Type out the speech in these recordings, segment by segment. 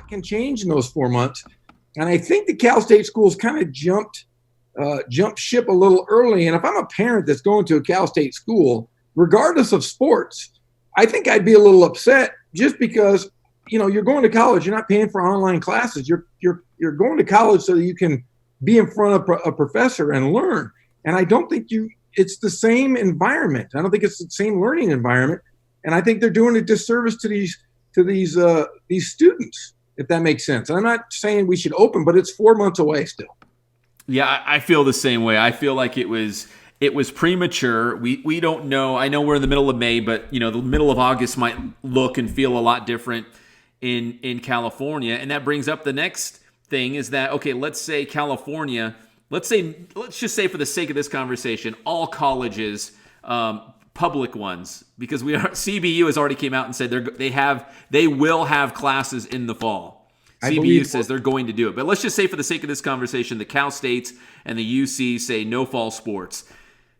Can change in those 4 months, and I think the Cal State schools kind of jumped ship a little early. And if I'm a parent that's going to a Cal State school, regardless of sports, I think I'd be a little upset just because you're going to college. You're not paying for online classes. You're going to college so that you can be in front of a professor and learn. And I don't think it's the same environment. I don't think it's the same learning environment. And I think they're doing a disservice to these students, if that makes sense. And I'm not saying we should open, but it's 4 months away still. Yeah, I feel the same way. I feel like it was premature. We don't know. I know we're in the middle of May, but the middle of August might look and feel a lot different in California. And that brings up the next thing is that, okay, let's say California, let's just say for the sake of this conversation, all colleges, public ones, because CBU has already came out and said they will have classes in the fall. CBU says they're going to do it. But let's just say for the sake of this conversation, the Cal States and the UC say no fall sports.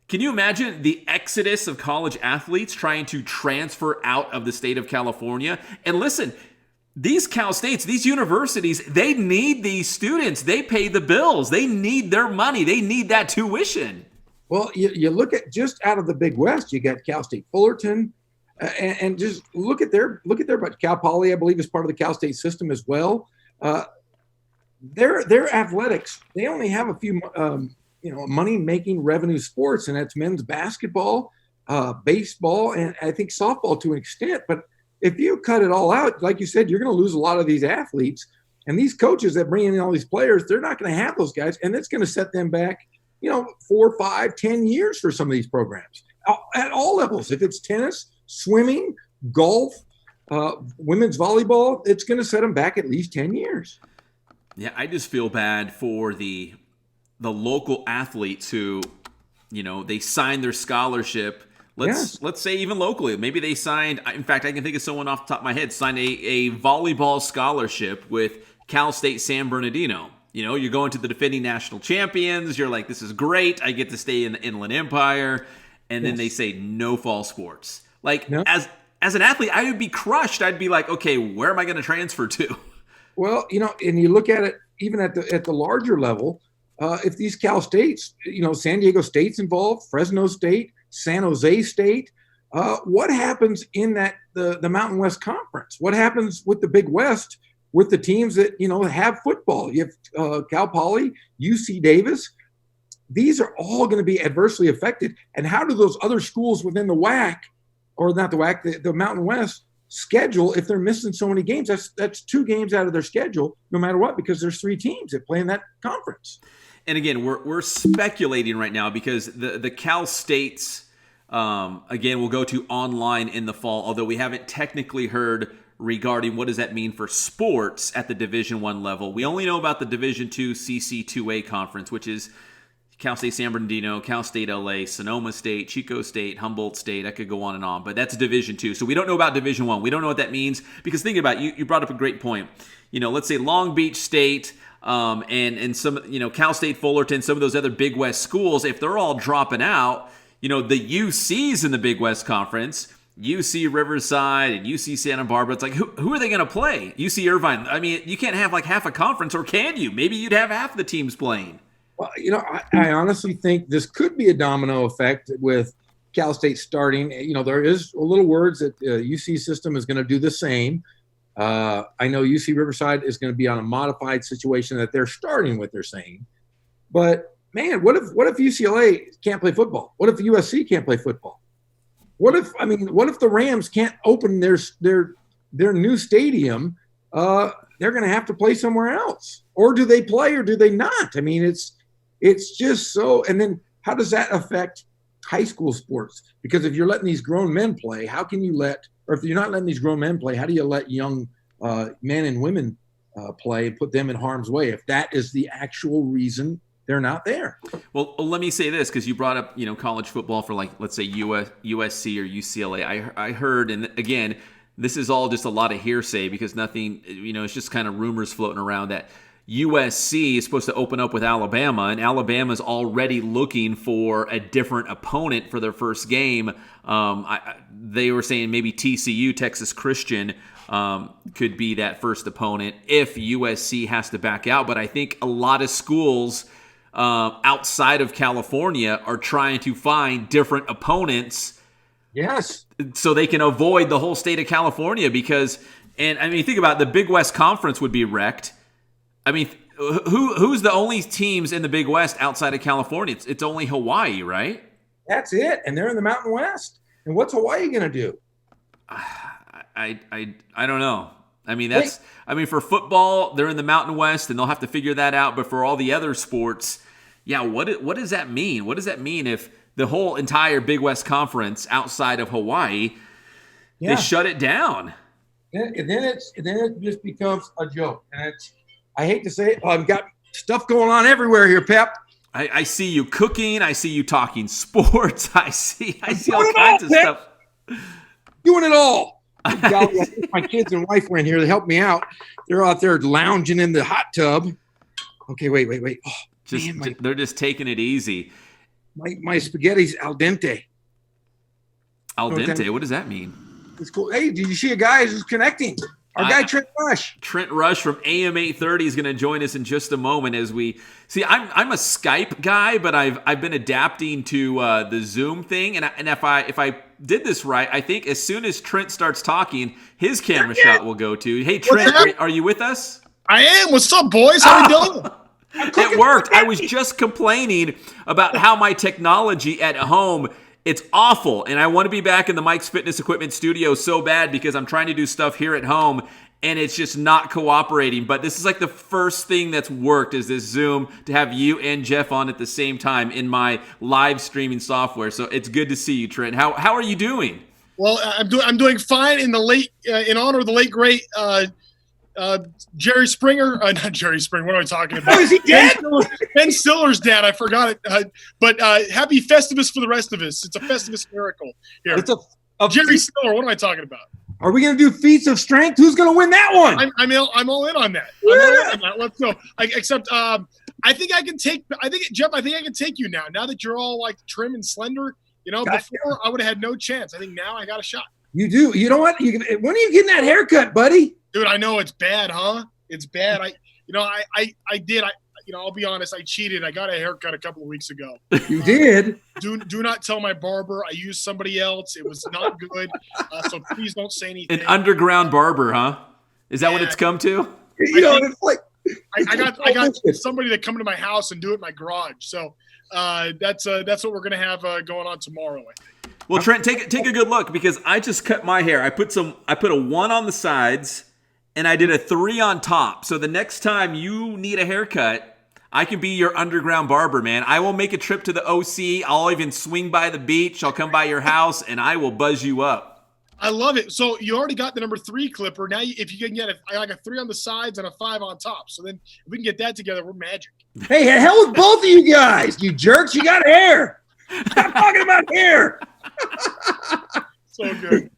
Can you imagine the exodus of college athletes trying to transfer out of the state of California? And listen, these Cal States, these universities, they need these students. They pay the bills. They need their money. They need that tuition. Well, you look at just out of the Big West, you got Cal State Fullerton, and just look at their but Cal Poly, I believe, is part of the Cal State system as well. Their athletics, they only have a few money making revenue sports, and that's men's basketball, baseball, and I think softball to an extent. But if you cut it all out, like you said, you're going to lose a lot of these athletes, and these coaches that bring in all these players, they're not going to have those guys, and it's going to set them back 4, 5, 10 years for some of these programs at all levels. If it's tennis, swimming, golf, women's volleyball, it's going to set them back at least 10 years. Yeah, I just feel bad for the local athletes who, they signed their scholarship. Let's say even locally, maybe they signed. In fact, I can think of someone off the top of my head signed a volleyball scholarship with Cal State San Bernardino. You're going to the defending national champions. You're like, this is great. I get to stay in the Inland Empire. And then they say no fall sports. As an athlete, I would be crushed. I'd be like, okay, where am I going to transfer to? Well, and you look at it even at the larger level. If these Cal States, San Diego State's involved, Fresno State, San Jose State, what happens in the Mountain West Conference? What happens with the Big West? With the teams that, have football? You have Cal Poly, UC Davis. These are all going to be adversely affected. And how do those other schools within the WAC, or not the WAC, the Mountain West, schedule if they're missing so many games? That's 2 games out of their schedule, no matter what, because there's 3 teams that play in that conference. And again, we're speculating right now because the Cal States, again, will go to online in the fall, although we haven't technically heard regarding what does that mean for sports at the Division I level. We only know about the Division II CC2A conference, which is Cal State San Bernardino, Cal State LA, Sonoma State, Chico State, Humboldt State. I could go on and on, but that's Division II. So we don't know about Division I. We don't know what that means because think about it, you brought up a great point. Let's say Long Beach State, and some, Cal State Fullerton, some of those other Big West schools, if they're all dropping out, the UCs in the Big West Conference, UC Riverside and UC Santa Barbara, it's like, who are they going to play? UC Irvine. I mean, you can't have like half a conference, or can you? Maybe you'd have half the teams playing. Well, I honestly think this could be a domino effect with Cal State starting. There is a little words that UC system is going to do the same. I know UC Riverside is going to be on a modified situation that they're starting with, they're saying. But, man, what if UCLA can't play football? What if USC can't play football? What if the Rams can't open their new stadium? They're going to have to play somewhere else. Or do they play or do they not? I mean, it's just so – and then how does that affect high school sports? Because if you're letting these grown men play, how can you or if you're not letting these grown men play, how do you let young men and women play and put them in harm's way if that is the actual reason they're not there? Well, let me say this, because you brought up, college football for, like, let's say USC or UCLA. I heard, and again, this is all just a lot of hearsay because nothing, it's just kind of rumors floating around that USC is supposed to open up with Alabama, and Alabama's already looking for a different opponent for their first game. They were saying maybe TCU, Texas Christian, could be that first opponent if USC has to back out. But I think a lot of schools outside of California are trying to find different opponents. Yes. So they can avoid the whole state of California because, and I mean, think about it, the Big West Conference would be wrecked. I mean, who's the only teams in the Big West outside of California? It's only Hawaii, right? That's it. And they're in the Mountain West. And what's Hawaii going to do? I don't know. I mean, for football, they're in the Mountain West, and they'll have to figure that out. But for all the other sports, yeah, what does that mean? What does that mean if the whole entire Big West Conference outside of Hawaii, they shut it down? And then it just becomes a joke. And I hate to say it, I've got stuff going on everywhere here, Pep. I see you cooking. I see you talking sports. I see all kinds of stuff. Doing it all. My kids and wife were in here to help me out. They're out there lounging in the hot tub. Okay, wait. Oh, they're just taking it easy. My spaghetti's al dente. Al dente? What does that mean? It's cool. Hey, did you see a guy who's connecting? Our guy Trent Rush. Trent Rush from AM830 is going to join us in just a moment as we see. I'm a Skype guy, but I've been adapting to the Zoom thing, and if I did this right, I think as soon as Trent starts talking, his camera shot will go to. Hey, Trent, are you with us? I am. What's up, boys? How you doing? It worked. I was just complaining about how my technology at home, it's awful, and I want to be back in the Mike's Fitness Equipment studio so bad because I'm trying to do stuff here at home, and it's just not cooperating. But this is like the first thing that's worked is this Zoom to have you and Geoff on at the same time in my live streaming software. So it's good to see you, Trent. How are you doing? Well, I'm doing fine in honor of the late great Jerry Springer. Not Jerry Springer. What am I talking about? Oh, is he dead? Ben Stiller's dad. I forgot it. But happy Festivus for the rest of us. It's a Festivus miracle here. It's Jerry Stiller. What am I talking about? Are we going to do feats of strength? Who's going to win that one? I'm all in on that. Let's go. Geoff, I think I can take you now. Now that you're all like trim and slender, before I would have had no chance. I think now I got a shot. You do. You know what? When are you getting that haircut, buddy? Dude, I know it's bad, huh? It's bad. I'll be honest. I cheated. I got a haircut a couple of weeks ago. You did? Do not tell my barber. I used somebody else. It was not good. So please don't say anything. An underground barber, huh? Is that what it's come to? It's like I got somebody to come to my house and do it in my garage. So that's what we're gonna have going on tomorrow. I think. Well, Trent, take a good look because I just cut my hair. I put a 1 on the sides. And I did a 3 on top. So the next time you need a haircut, I can be your underground barber, man. I will make a trip to the OC. I'll even swing by the beach. I'll come by your house, and I will buzz you up. I love it. So you already got the number 3 clipper. Now, if you can get a 3 on the sides and a 5 on top. So then if we can get that together, we're magic. Hey, hell with both of you guys. You jerks. You got hair. I'm talking about hair. So good.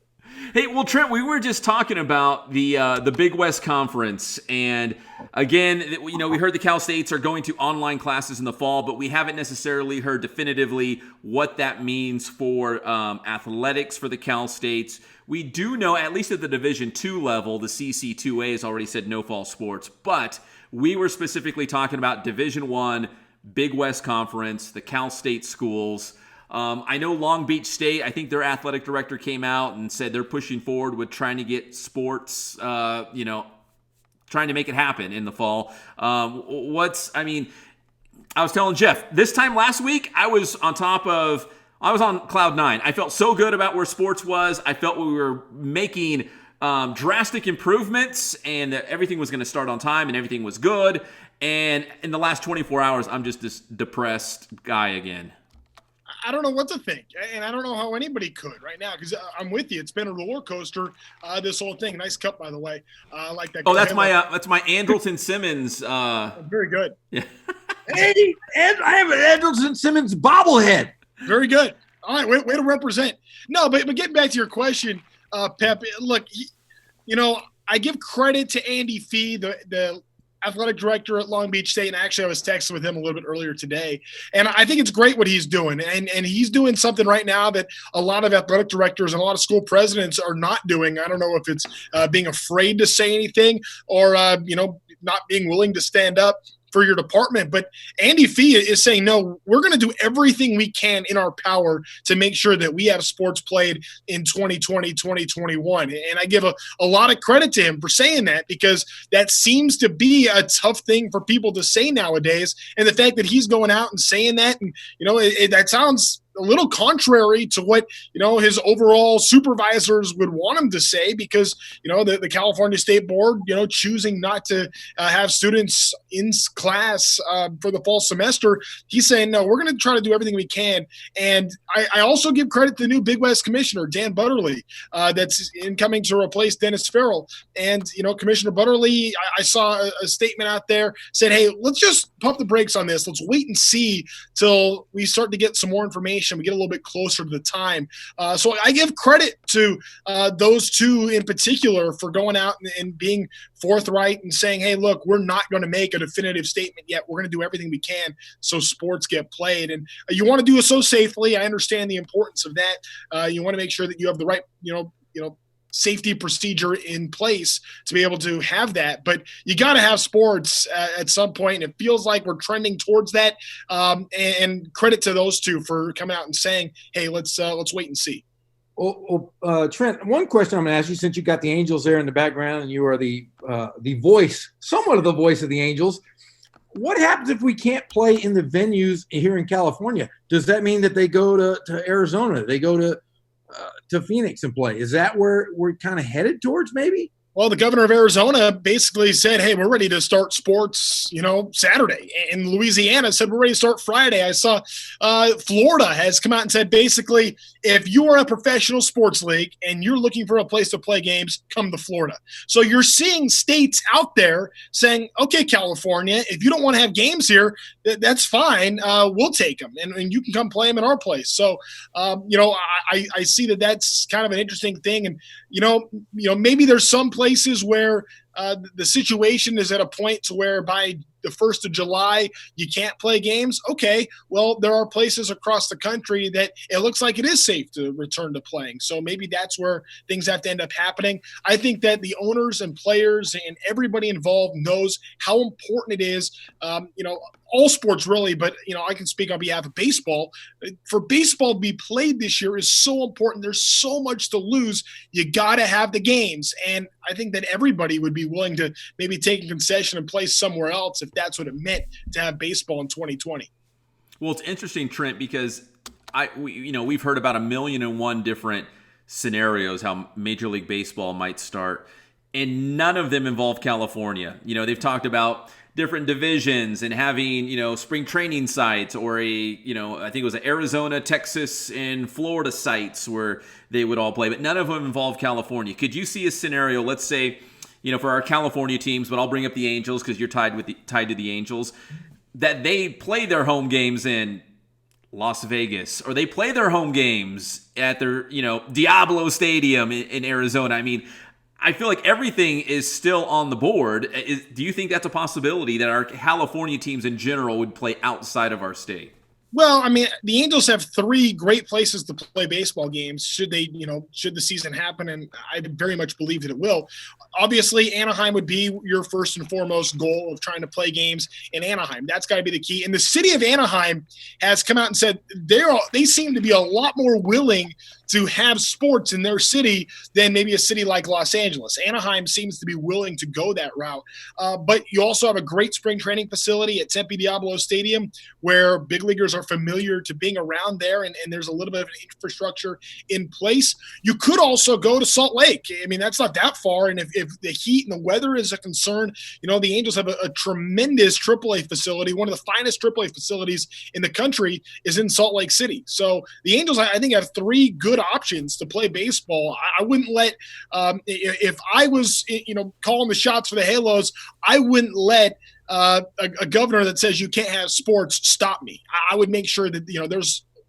Hey, well, Trent, we were just talking about the Big West Conference, and again, we heard the Cal States are going to online classes in the fall, but we haven't necessarily heard definitively what that means for athletics for the Cal States. We do know, at least at the Division II level, the CC2A has already said no fall sports, but we were specifically talking about Division I, Big West Conference, the Cal State schools. I know Long Beach State, I think their athletic director came out and said they're pushing forward with trying to get sports, trying to make it happen in the fall. I was telling Geoff, this time last week, I was on cloud nine. I felt so good about where sports was. I felt we were making drastic improvements and that everything was going to start on time and everything was good. And in the last 24 hours, I'm just this depressed guy again. I don't know what to think, and I don't know how anybody could right now because I'm with you. It's been a roller coaster. This whole thing. Nice cup, by the way. I like that. Oh, that's my Andrelton Simmons. Very good. Yeah. Hey, and I have an Andrelton Simmons bobblehead. Very good. All right, way to represent. No, but getting back to your question, Pep. Look, I give credit to Andy Fee, the athletic director at Long Beach State, and actually I was texting with him a little bit earlier today, and I think it's great what he's doing, and he's doing something right now that a lot of athletic directors and a lot of school presidents are not doing. I don't know if it's being afraid to say anything or not being willing to stand up for your department. But Andy Fee is saying, no, we're going to do everything we can in our power to make sure that we have sports played in 2020, 2021. And I give a lot of credit to him for saying that because that seems to be a tough thing for people to say nowadays. And the fact that he's going out and saying that, and, that sounds a little contrary to what his overall supervisors would want him to say because the California State Board choosing not to have students in class for the fall semester. He's saying no, we're going to try to do everything we can. And I also give credit to the new Big West commissioner Dan Butterly that's incoming to replace Dennis Farrell. And Commissioner Butterly, I saw a statement out there said, hey, let's just pump the brakes on this. Let's wait and see till we start to get some more information. We get a little bit closer to the time. So I give credit to those two in particular for going out and being forthright and saying, hey, look, we're not going to make a definitive statement yet. We're going to do everything we can so sports get played. And you want to do it so safely. I understand the importance of that. You want to make sure that you have the right, safety procedure in place to be able to have that, but you got to have sports at some point. It feels like we're trending towards that, and credit to those two for coming out and saying, "Hey, let's wait and see." Well, Trent, one question I'm going to ask you, since you got the Angels there in the background and you are the voice, somewhat of the voice of the Angels. What happens if we can't play in the venues here in California? Does that mean that they go to Arizona? They go to Phoenix and play? Is that where we're kind of headed towards maybe? Well, the governor of Arizona basically said, hey, we're ready to start sports, Saturday. And Louisiana said, we're ready to start Friday. I saw Florida has come out and said, basically, if you are a professional sports league and you're looking for a place to play games, come to Florida. So you're seeing states out there saying, okay, California, if you don't want to have games here, that's fine. We'll take them and you can come play them in our place. So, I see that that's kind of an interesting thing. And, maybe there's some places where the situation is at a point to where by the 1st of July, you can't play games. Okay, well, there are places across the country that it looks like it is safe to return to playing. So maybe that's where things have to end up happening. I think that the owners and players and everybody involved knows how important it is, all sports really, but, I can speak on behalf of baseball. For baseball to be played this year is so important. There's so much to lose. You got to have the games. And I think that everybody would be willing to maybe take a concession and play somewhere else if that's what it meant to have baseball in 2020. Well, it's interesting, Trent, because we've heard about 1,000,001 different scenarios how Major League Baseball might start, and none of them involve California. They've talked about different divisions and having, spring training sites or I think it was Arizona, Texas, and Florida sites where they would all play, but none of them involve California. Could you see a scenario, let's say, for our California teams, but I'll bring up the Angels because you're tied to the Angels, that they play their home games in Las Vegas, or they play their home games at their, Diablo Stadium in Arizona. I mean, I feel like everything is still on the board. Do you think that's a possibility that our California teams in general would play outside of our state? Well, I mean, the Angels have 3 great places to play baseball games should the season happen, and I very much believe that it will. Obviously, Anaheim would be your first and foremost goal of trying to play games in Anaheim. That's got to be the key. And the city of Anaheim has come out and said they seem to be a lot more willing to have sports in their city than maybe a city like Los Angeles. Anaheim seems to be willing to go that route. But you also have a great spring training facility at Diablo Stadium where big leaguers are familiar to being around there, and there's a little bit of an infrastructure in place. You could also go to Salt Lake. I mean, that's not that far. And if the heat and the weather is a concern, the Angels have a tremendous AAA facility. One of the finest AAA facilities in the country is in Salt Lake City. So the Angels, I think, have 3 good options to play baseball. I wouldn't let if I was calling the shots for the Halos, I wouldn't let a governor that says you can't have sports stop me. I would make sure that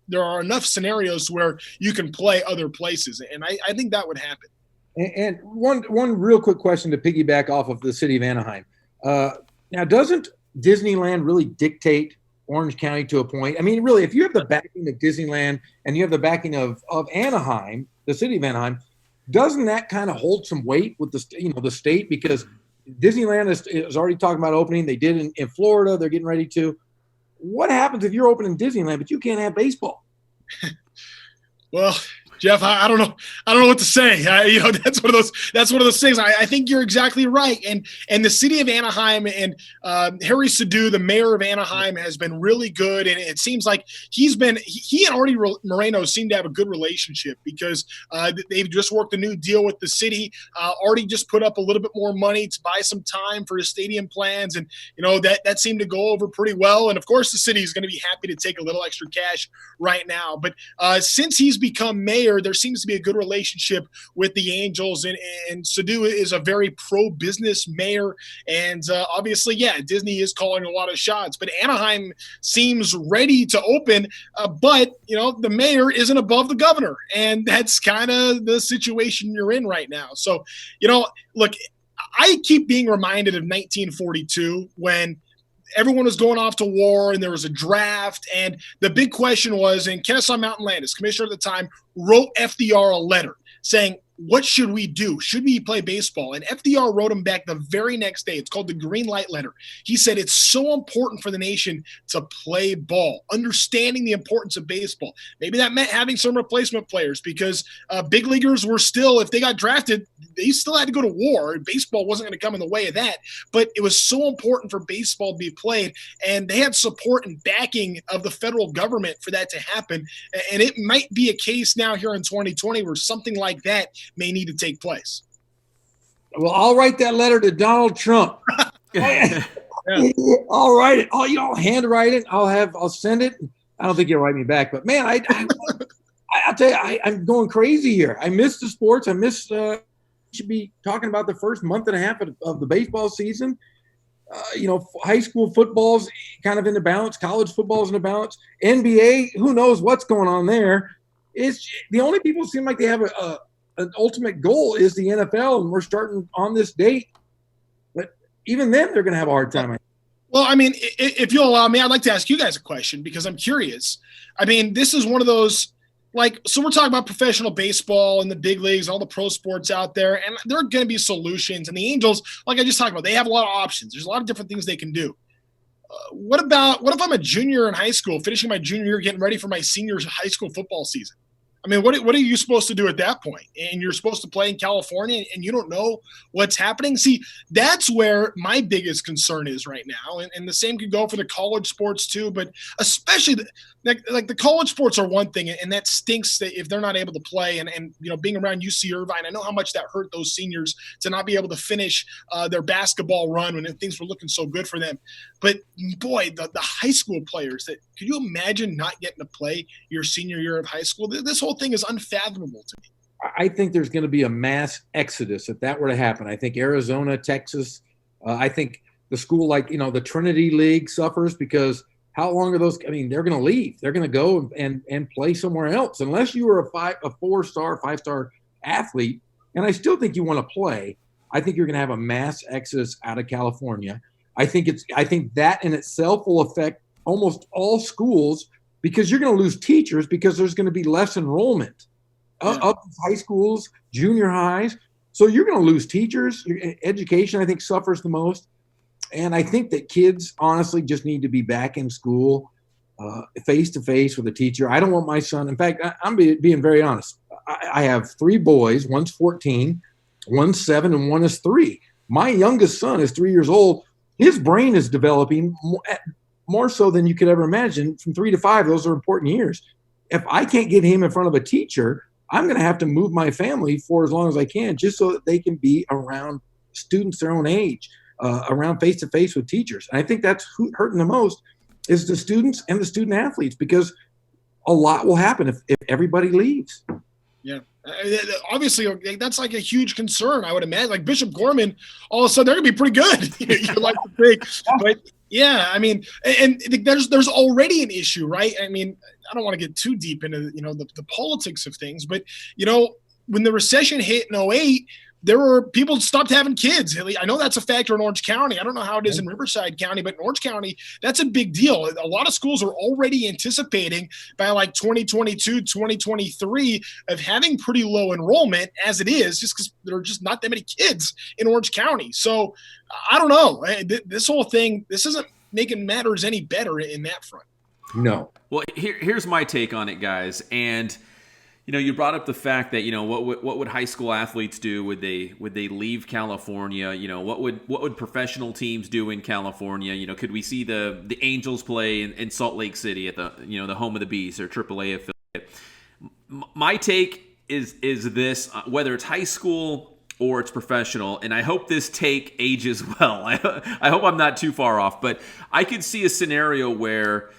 there are enough scenarios where you can play other places, and I think that would happen. And one real quick question to piggyback off of the city of Anaheim. Now, doesn't Disneyland really dictate Orange County to a point? I mean, really, if you have the backing of Disneyland and you have the backing of Anaheim, the city of Anaheim, doesn't that kind of hold some weight with the state? Because Disneyland is already talking about opening. They did in Florida. They're getting ready to. What happens if you're opening Disneyland but you can't have baseball? Well, Geoff, I don't know. I don't know what to say. That's one of those things. I think you're exactly right. And the city of Anaheim and Harry Sadu, the mayor of Anaheim, has been really good. And it seems like he and Artie Moreno seem to have a good relationship because they've just worked a new deal with the city. Artie just put up a little bit more money to buy some time for his stadium plans, and that seemed to go over pretty well. And of course, the city is going to be happy to take a little extra cash right now. But since he's become mayor, there seems to be a good relationship with the Angels, and Sadu is a very pro-business mayor, and obviously, Disney is calling a lot of shots, but Anaheim seems ready to open, but the mayor isn't above the governor, and that's kind of the situation you're in right now. So, look, I keep being reminded of 1942 when everyone was going off to war and there was a draft. And the big question was, and Kennesaw Mountain Landis, commissioner at the time, wrote FDR a letter saying, what should we do? Should we play baseball? And FDR wrote him back the very next day. It's called the Green Light Letter. He said it's so important for the nation to play ball, understanding the importance of baseball. Maybe that meant having some replacement players because big leaguers were still, if they got drafted, they still had to go to war. Baseball wasn't going to come in the way of that. But it was so important for baseball to be played, and they had support and backing of the federal government for that to happen. And it might be a case now here in 2020 where something like that may need to take place. Well, I'll write that letter to Donald Trump. I'll write it. I'll handwrite it. I'll send it. I don't think you'll write me back, but man, I'll tell you, I'm going crazy here. I miss the sports. I miss. Should be talking about the first month and a half of the baseball season. High school football's kind of in the balance. College football's in the balance. NBA, who knows what's going on there? It's the only people seem like they have an ultimate goal is the NFL, and we're starting on this date. But even then, they're going to have a hard time. Well, I mean, if you'll allow me, I'd like to ask you guys a question because I'm curious. I mean, this is one of those, so we're talking about professional baseball and the big leagues, all the pro sports out there, and there are going to be solutions. And the Angels, like I just talked about, they have a lot of options. There's a lot of different things they can do. What if I'm a junior in high school, finishing my junior year, getting ready for my senior high school football season? I mean, what are you supposed to do at that point? And you're supposed to play in California and you don't know what's happening? See, that's where my biggest concern is right now. And the same could go for the college sports too, but especially the college sports are one thing, and that stinks that if they're not able to play and being around UC Irvine, I know how much that hurt those seniors to not be able to finish their basketball run when things were looking so good for them. But boy, the high school players, could you imagine not getting to play your senior year of high school? This whole thing is unfathomable to me. I think there's going to be a mass exodus if that were to happen. I think Arizona, Texas, I think the school the Trinity League suffers because how long are those? I mean, they're going to leave. They're going to go and play somewhere else. Unless you were a 4-star, 5-star athlete, and I still think you want to play. I think you're going to have a mass exodus out of California. I think that in itself will affect almost all schools because you're going to lose teachers because there's going to be less enrollment up high schools, junior highs. So you're going to lose teachers. Education, I think, suffers the most. And I think that kids honestly just need to be back in school face to face with a teacher. I don't want my son. In fact, I'm being very honest. I have 3 boys. One's 14, one's 7, and one is 3. My youngest son is 3 years old. His brain is developing more so than you could ever imagine. From 3 to 5, those are important years. If I can't get him in front of a teacher, I'm going to have to move my family for as long as I can just so that they can be around students their own age, around face-to-face with teachers. And I think that's hurting the most is the students and the student athletes because a lot will happen if everybody leaves. Yeah. Obviously, that's like a huge concern, I would imagine. Like Bishop Gorman, all of a sudden, they're going to be pretty good. You like to think. But, yeah, I mean, and there's already an issue, right? I mean, I don't want to get too deep into, the politics of things. But, when the recession hit in 2008, there were people stopped having kids. I know that's a factor in Orange County. I don't know how it is in Riverside County, but in Orange County, that's a big deal. A lot of schools are already anticipating by like 2022, 2023 of having pretty low enrollment as it is, just because there are just not that many kids in Orange County. So I don't know. This whole thing, this isn't making matters any better in that front. No. Well, here's my take on it, guys. And you brought up the fact that what would high school athletes do? Would they leave California? What would professional teams do in California? Could we see the Angels play in Salt Lake City at the the home of the Bees or AAA affiliate? My take is this: whether it's high school or it's professional, and I hope this take ages well. I hope I'm not too far off, but I could see a scenario where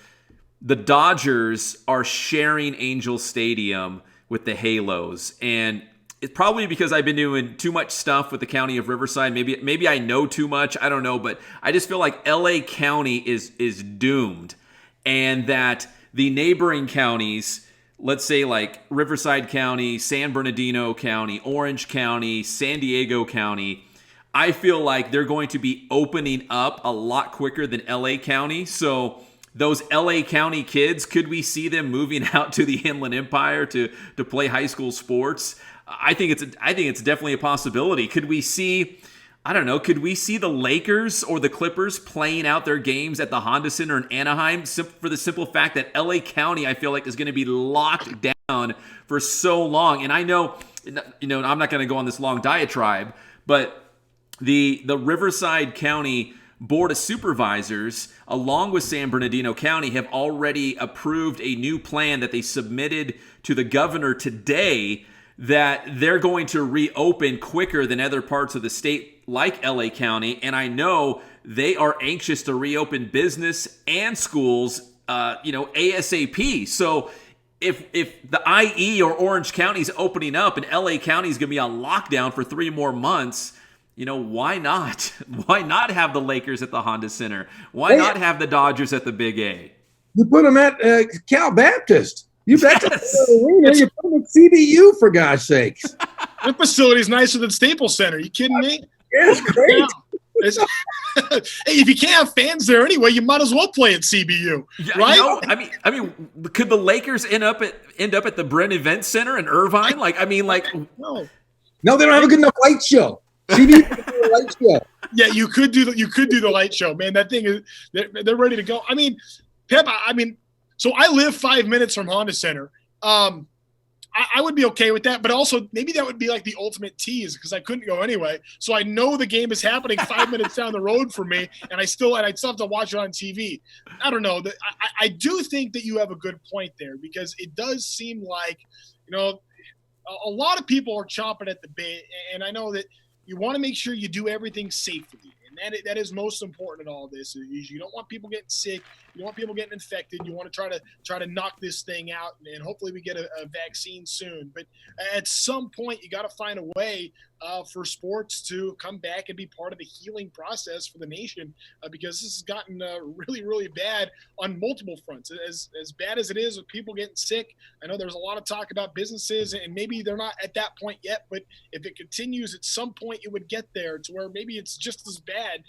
the Dodgers are sharing Angel Stadium with the Halos, and it's probably because I've been doing too much stuff with the county of Riverside. Maybe I know too much. I don't know, but I just feel like LA County is doomed, and that the neighboring counties, let's say like Riverside County, San Bernardino County, Orange County, San Diego County, I feel like they're going to be opening up a lot quicker than LA County. So those LA County kids, could we see them moving out to the Inland Empire to play high school sports? I think it's definitely a possibility. Could we see, could we see the Lakers or the Clippers playing out their games at the Honda Center in Anaheim for the simple fact that LA County, I feel like, is going to be locked down for so long? And I know, I'm not going to go on this long diatribe, but the Riverside County Board of Supervisors, along with San Bernardino County, have already approved a new plan that they submitted to the governor today that they're going to reopen quicker than other parts of the state like LA County. And I know they are anxious to reopen business and schools, ASAP. So if the IE or Orange County is opening up and LA County is going to be on lockdown for 3 more months, why not? Why not have the Lakers at the Honda Center? Why not have the Dodgers at the Big A? You put them at Cal Baptist. You bet. Yes. You put them at CBU, for God's sakes. Their facility's nicer than Staples Center. You kidding me? Yeah, it's great. Hey, if you can't have fans there anyway, you might as well play at CBU, right? I mean, could the Lakers end up at the Brent Event Center in Irvine? No, they don't have a good enough light show. CBU light show. Yeah, you could do the light show, man. That thing is they're ready to go. I mean, Pep. So I live 5 minutes from Honda Center. I would be okay with that, but also maybe that would be like the ultimate tease because I couldn't go anyway. So I know the game is happening 5 minutes down the road from me, and I still have to watch it on TV. I don't know. I do think that you have a good point there because it does seem like a lot of people are chomping at the bit, and I know that you want to make sure you do everything safely. And that is most important in all this. Is you don't want people getting sick. You don't want people getting infected. You want to try to knock this thing out, and hopefully we get a vaccine soon. But at some point, you got to find a way for sports to come back and be part of the healing process for the nation, because this has gotten really, really bad on multiple fronts. As bad as it is with people getting sick, I know there's a lot of talk about businesses, and maybe they're not at that point yet, but if it continues, at some point it would get there to where maybe it's just as bad.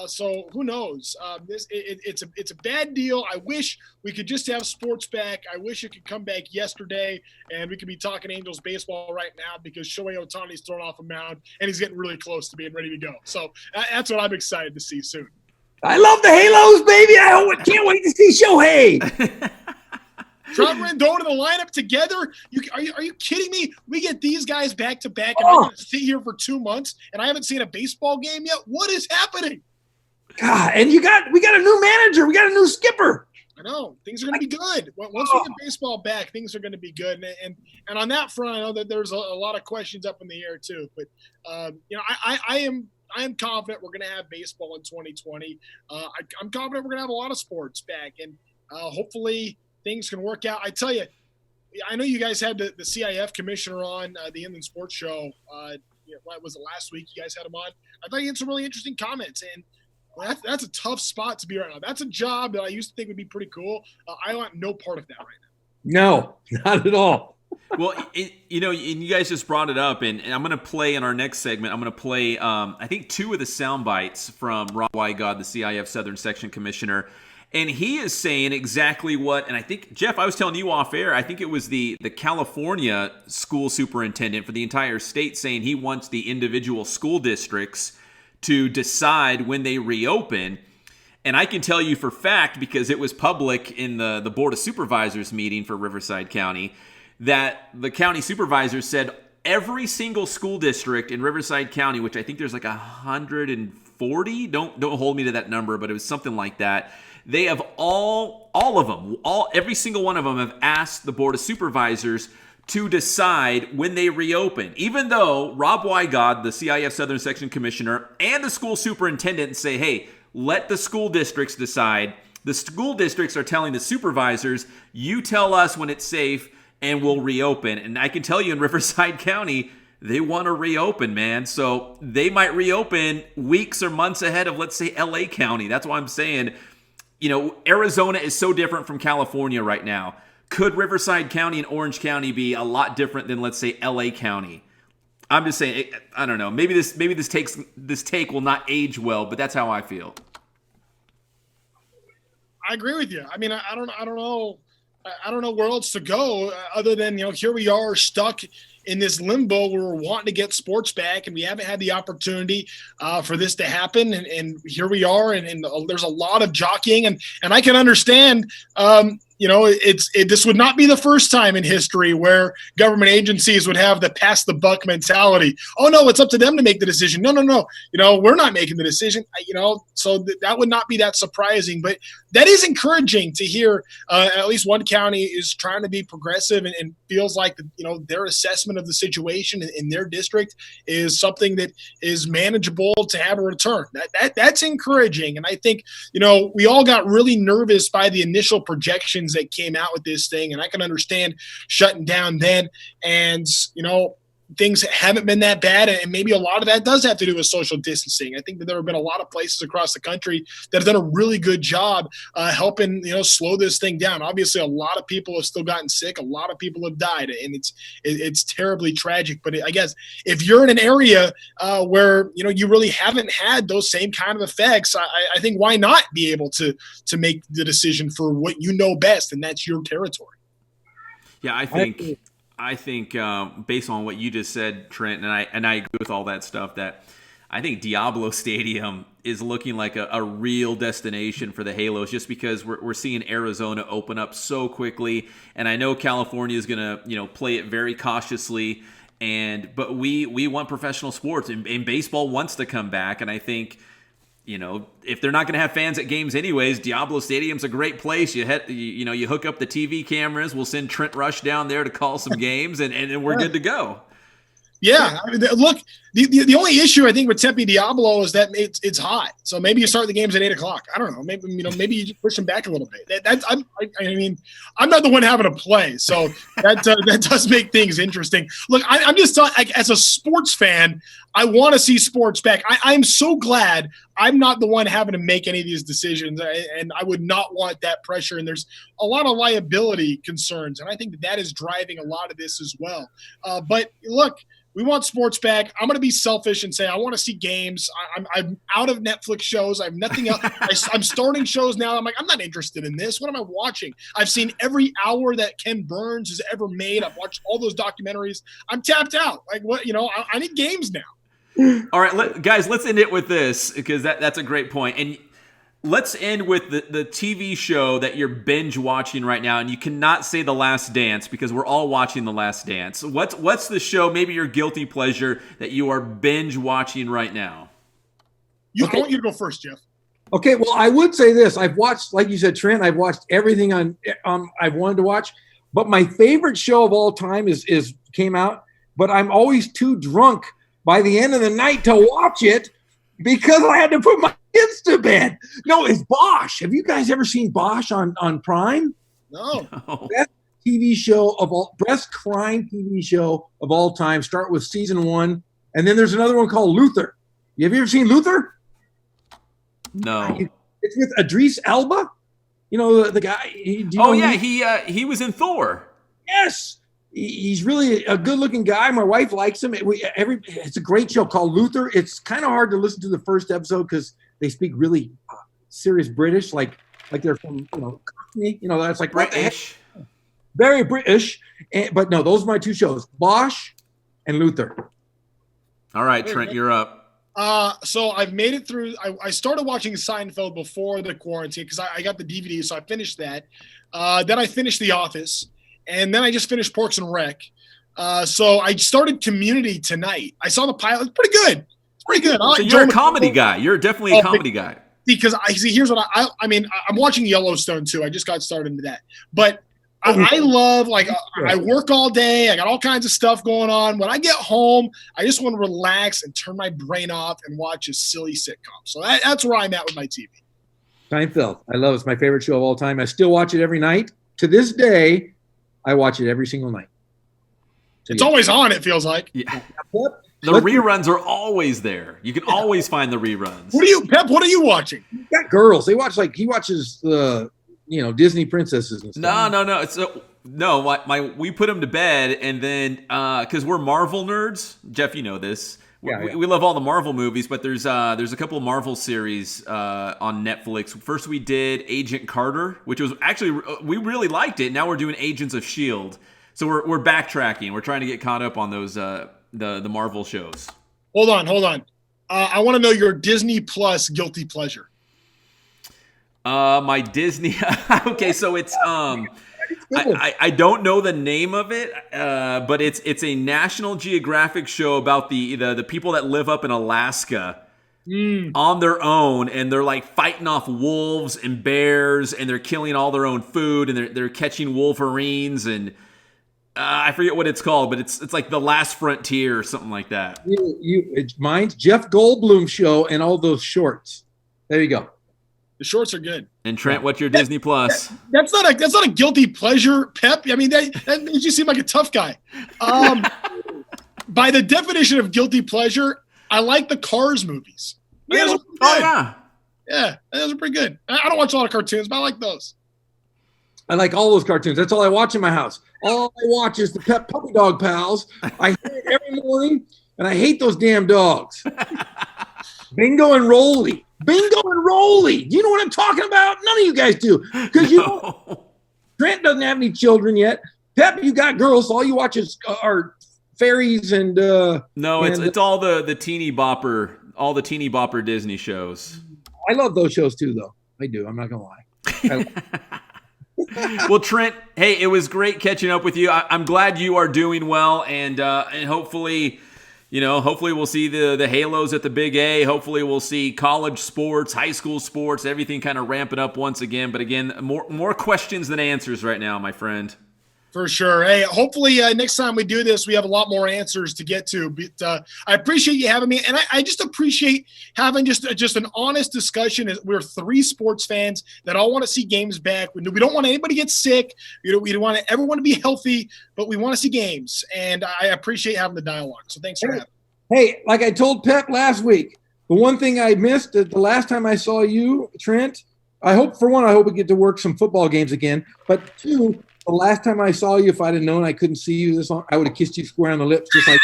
So who knows? It's a bad deal. I wish we could just have sports back. I wish it could come back yesterday, and we could be talking Angels baseball right now, because Shohei Ohtani's thrown off a mound, and he's getting really close to being ready to go. So that's what I'm excited to see soon. I love the Halos, baby. I can't wait to see Shohei. Trout and Rendon in the lineup together. Are you kidding me? We get these guys back to back, and I'm going to sit here for 2 months, and I haven't seen a baseball game yet. What is happening? God, and we got a new manager. We got a new skipper. I know things are going to be good. Once we get baseball back, things are going to be good. And on that front, I know that there's a lot of questions up in the air too. But I am confident we're going to have baseball in 2020. I'm confident we're going to have a lot of sports back, and hopefully things can work out. I tell you, I know you guys had the CIF commissioner on the Inland Sports Show. What was it, last week? You guys had him on. I thought he had some really interesting comments, and that's a tough spot to be right now. That's a job that I used to think would be pretty cool. I want no part of that right now. No, not at all. Well, and you guys just brought it up, and I'm going to play in our next segment. I'm going to play, I think, 2 of the sound bites from Rob Wygod, the CIF Southern Section Commissioner. And he is saying exactly what, and I think, Geoff, I was telling you off air, I think it was the California school superintendent for the entire state saying he wants the individual school districts to decide when they reopen. And I can tell you for fact, because it was public in the Board of Supervisors meeting for Riverside County, that the county supervisors said every single school district in Riverside County, which I think there's like 140, don't hold me to that number, but it was something like that. They have all of them, every single one of them have asked the Board of Supervisors to decide when they reopen, even though Rob Wygod, the CIF Southern Section Commissioner, and the school superintendent say, hey, let the school districts decide. The school districts are telling the supervisors, you tell us when it's safe and we'll reopen. And I can tell you in Riverside County, they want to reopen, man. So they might reopen weeks or months ahead of, let's say, LA County. That's why I'm saying, Arizona is so different from California right now. Could Riverside County and Orange County be a lot different than, let's say, LA County? I'm just saying, I don't know. Maybe this take will not age well, but that's how I feel. I agree with you. I mean, I don't know. I don't know where else to go other than, here we are stuck in this limbo where we're wanting to get sports back, and we haven't had the opportunity for this to happen. And here we are, and there's a lot of jockeying, and I can understand, this would not be the first time in history where government agencies would have the pass the buck mentality. Oh no, it's up to them to make the decision. No. We're not making the decision. So that would not be that surprising, but that is encouraging to hear. At least one county is trying to be progressive and feels like their assessment of the situation in their district is something that is manageable to have a return. That's encouraging, and I think we all got really nervous by the initial projections that came out with this thing, and I can understand shutting down then, and things haven't been that bad, and maybe a lot of that does have to do with social distancing. I think that there have been a lot of places across the country that have done a really good job helping slow this thing down. Obviously, a lot of people have still gotten sick. A lot of people have died, and it's terribly tragic. But I guess if you're in an area where you really haven't had those same kind of effects, I think why not be able to make the decision for what you know best, and that's your territory. Yeah, I think based on what you just said, Trent, and I agree with all that stuff, that I think Diablo Stadium is looking like a real destination for the Halos, just because we're seeing Arizona open up so quickly, and I know California is going to play it very cautiously, but we want professional sports, and baseball wants to come back, and I think if they're not going to have fans at games anyways, Diablo Stadium's a great place. You hook up the TV cameras. We'll send Trent Rush down there to call some games, and we're good to go. Yeah, I mean, look, The only issue I think with Tempe Diablo is that it's hot, so maybe you start the games at 8:00. I don't know. Maybe you just push them back a little bit. I'm not the one having to play, so that does make things interesting. Look, I'm just as a sports fan, I want to see sports back. I'm so glad I'm not the one having to make any of these decisions, and I would not want that pressure. And there's a lot of liability concerns, and I think that is driving a lot of this as well. But look. We want sports back. I'm going to be selfish and say I want to see games. I'm out of Netflix shows. I have nothing else. I'm starting shows now. I'm like, I'm not interested in this. What am I watching? I've seen every hour that Ken Burns has ever made. I've watched all those documentaries. I'm tapped out. Like what? I need games now. All right, guys, let's end it with this because that's a great point. And let's end with the TV show that you're binge watching right now, and you cannot say The Last Dance because we're all watching The Last Dance. What's the show, maybe your guilty pleasure, that you are binge watching right now? I want you to go first, Geoff. Okay, well, I would say this. I've watched, like you said, Trent, I've watched everything I've wanted to watch, but my favorite show of all time is came out, but I'm always too drunk by the end of the night to watch it because I had to put my kids to bed. No, it's Bosch. Have you guys ever seen Bosch on Prime? No. Best TV show best crime TV show of all time. Start with season 1, and then there's another one called Luther. Have you ever seen Luther? No. It's with Idris Elba. You know the guy. He was in Thor. Yes. He's really a good-looking guy. My wife likes him. It's a great show called Luther. It's kind of hard to listen to the first episode because they speak really serious British, like they're from Cockney. That's like British, very British. But no, those are my two shows: Bosch and Luther. All right, Trent, you're up. So I've made it through. I started watching Seinfeld before the quarantine because I got the DVD, so I finished that. Then I finished The Office. And then I just finished Parks and Rec. So I started Community tonight. I saw the pilot. It's pretty good. So you're a comedy guy. You're definitely a comedy guy. Because here's what I'm watching Yellowstone too. I just got started into that. But I love, I work all day. I got all kinds of stuff going on. When I get home, I just want to relax and turn my brain off and watch a silly sitcom. So that's where I'm at with my TV. Seinfeld. I love it. It's my favorite show of all time. I still watch it every night. To this day, I watch it every single night. So, it's always on, it feels like. Yeah. The reruns are always there. You can always find the reruns. What are you watching? He's got girls. He watches Disney princesses and stuff. No. We put him to bed, and then because we're Marvel nerds, Geoff, you know this. We love all the Marvel movies, but there's a couple of Marvel series on Netflix. First, we did Agent Carter, which was actually we really liked it. Now we're doing Agents of S.H.I.E.L.D. So we're backtracking. We're trying to get caught up on those the Marvel shows. Hold on. I want to know your Disney Plus guilty pleasure. My Disney. Okay, so it's I don't know the name of it, but it's a National Geographic show about the people that live up in Alaska on their own, and they're like fighting off wolves and bears, and they're killing all their own food, and they're catching wolverines, and I forget what it's called, but it's like The Last Frontier or something like that. Mine's Jeff Goldblum show and all those shorts. There you go. The shorts are good. And Trent, what's your Disney Plus? That's not a guilty pleasure, Pep. I mean, that makes you seem like a tough guy. By the definition of guilty pleasure, I like the Cars movies. Yeah, those are pretty good. I don't watch a lot of cartoons, but I like those. I like all those cartoons. That's all I watch in my house. All I watch is the Pet Puppy Dog Pals. I hear it every morning, and I hate those damn dogs. Bingo and Rolly. Do you know what I'm talking about? None of you guys do. Because Trent doesn't have any children yet. Pep, you got girls. So all you watch are fairies and it's all the teeny bopper Disney shows. I love those shows too, though. I do. I'm not gonna lie. Well, Trent, hey, it was great catching up with you. I'm glad you are doing well, and hopefully we'll see the Halos at the Big A. Hopefully we'll see college sports, high school sports, everything kind of ramping up once again. But again, more questions than answers right now, my friend. For sure. Hey, hopefully next time we do this, we have a lot more answers to get to. But I appreciate you having me, and I just appreciate having just an honest discussion. We're 3 sports fans that all want to see games back. We don't want anybody to get sick. We don't want everyone to be healthy, but we want to see games. And I appreciate having the dialogue. So thanks for having me. Hey, like I told Pep last week, the one thing I missed the last time I saw you, Trent, I hope we get to work some football games again. But 2, the last time I saw you, if I'd have known I couldn't see you this long, I would have kissed you square on the lips, just like.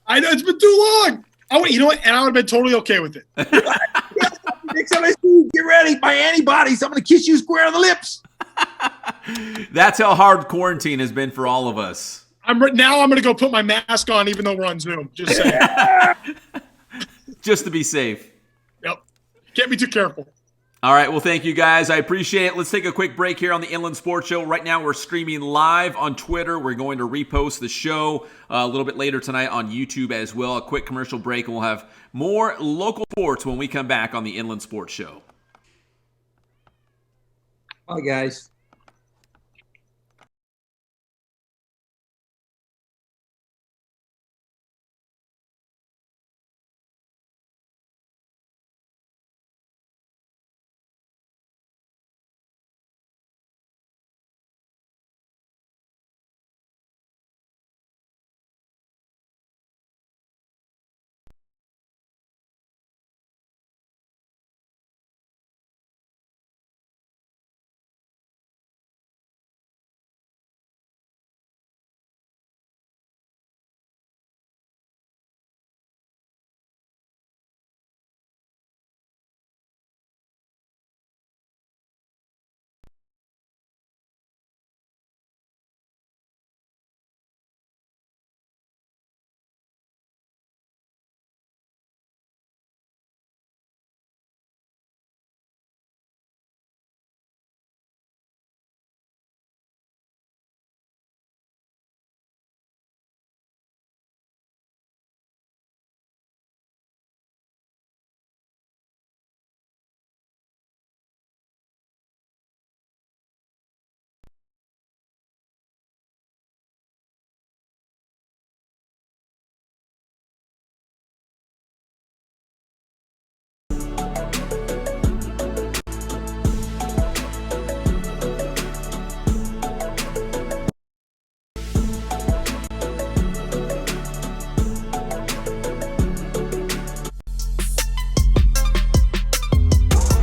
I know it's been too long. You know what? And I would have been totally okay with it. Next time I see you, get ready. My antibodies. I'm going to kiss you square on the lips. That's how hard quarantine has been for all of us. Now I'm going to go put my mask on, even though we're on Zoom. Just saying. Just to be safe. Yep. Can't be too careful. All right, well, thank you, guys. I appreciate it. Let's take a quick break here on the Inland Sports Show. Right now, we're streaming live on Twitter. We're going to repost the show a little bit later tonight on YouTube as well. A quick commercial break, and we'll have more local sports when we come back on the Inland Sports Show. Bye, guys.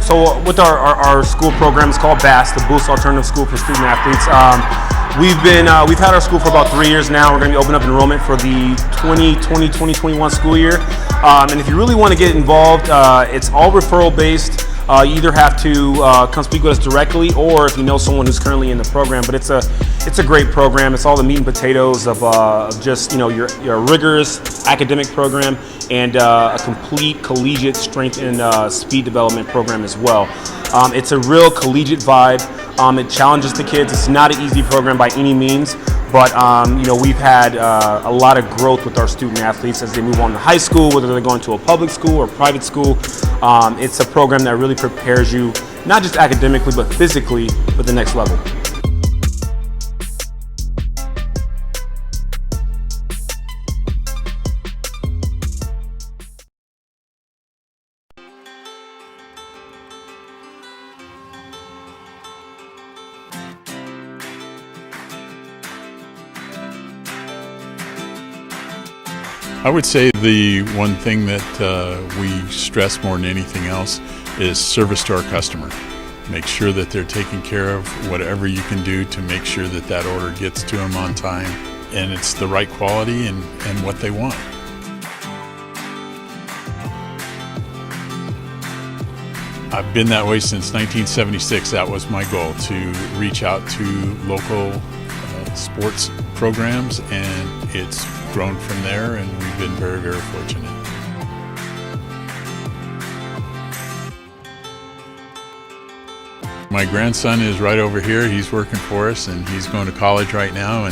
So with our school program, it's called BASS, the Boost Alternative School for Student Athletes. We've had our school for about 3 years now. We're going to be opening up enrollment for the 2020-2021 school year. And if you really want to get involved, it's all referral based. You either have to come speak with us directly, or if you know someone who's currently in the program. But it's a great program. It's all the meat and potatoes of just your rigorous academic program and a complete collegiate strength and speed development program as well. It's a real collegiate vibe. It challenges the kids. It's not an easy program by any means, but we've had a lot of growth with our student athletes as they move on to high school, whether they're going to a public school or private school. It's a program that really prepares you, not just academically, but physically for the next level. I would say the one thing that we stress more than anything else is service to our customer. Make sure that they're taking care of whatever you can do to make sure that that order gets to them on time and it's the right quality and what they want. I've been that way since 1976. That was my goal, to reach out to local sports programs, and it's grown from there, and we've been very, very fortunate. My grandson is right over here. He's working for us, and he's going to college right now,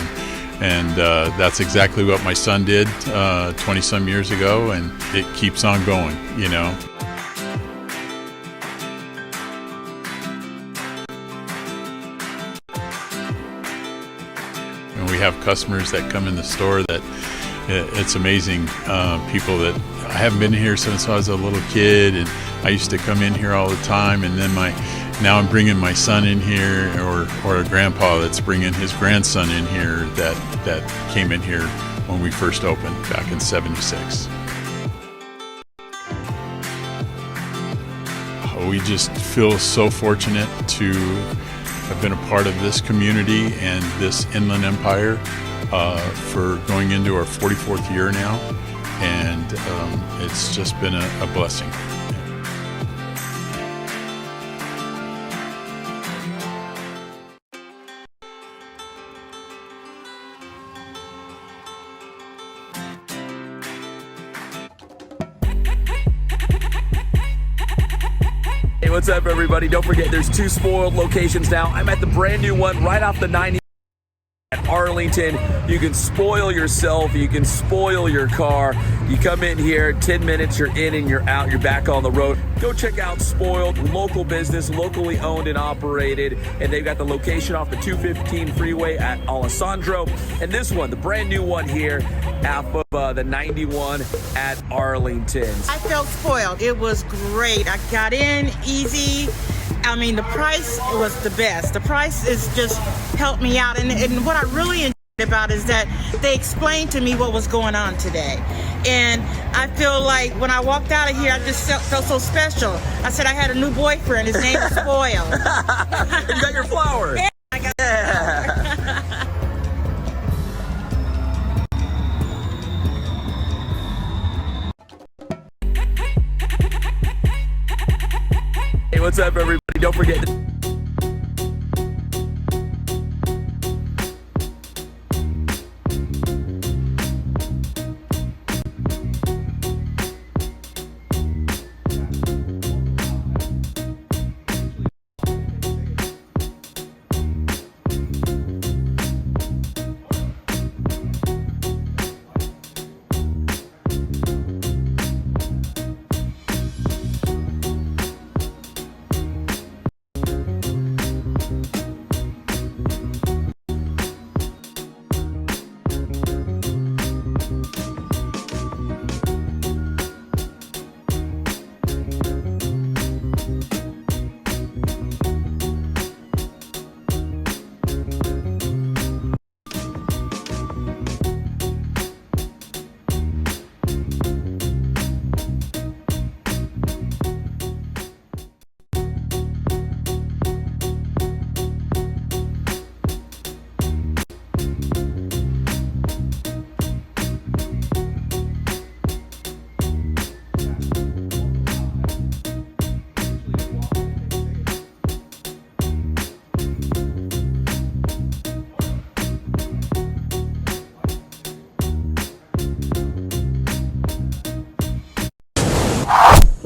and that's exactly what my son did 20-some years ago, and it keeps on going, you know. And we have customers that come in the store that it's amazing. People that I haven't been here since I was a little kid, and I used to come in here all the time. And then now I'm bringing my son in here, or a grandpa that's bringing his grandson in here that came in here when we first opened back in '76. We just feel so fortunate to have been a part of this community and this Inland Empire for going into our 44th year now, and it's just been a blessing. Hey, what's up, everybody? Don't forget, there's 2 Spoiled locations now. I'm at the brand new one right off the 90 at Arlington. You can spoil yourself. You can spoil your car. You come in here, 10 minutes, you're in and you're out. You're back on the road. Go check out Spoiled, local business, locally owned and operated. And they've got the location off the 215 freeway at Alessandro. And this one, the brand new one here, off of the 91 at Arlington. I felt spoiled. It was great. I got in easy. I mean, the price was the best. The price is just helped me out. And what I really enjoyed about is that they explained to me what was going on today. And I feel like when I walked out of here, I just felt so special. I said I had a new boyfriend. His name is Spoiled. You got your flowers. Yeah, I got Hey, what's up, everybody? Don't forget.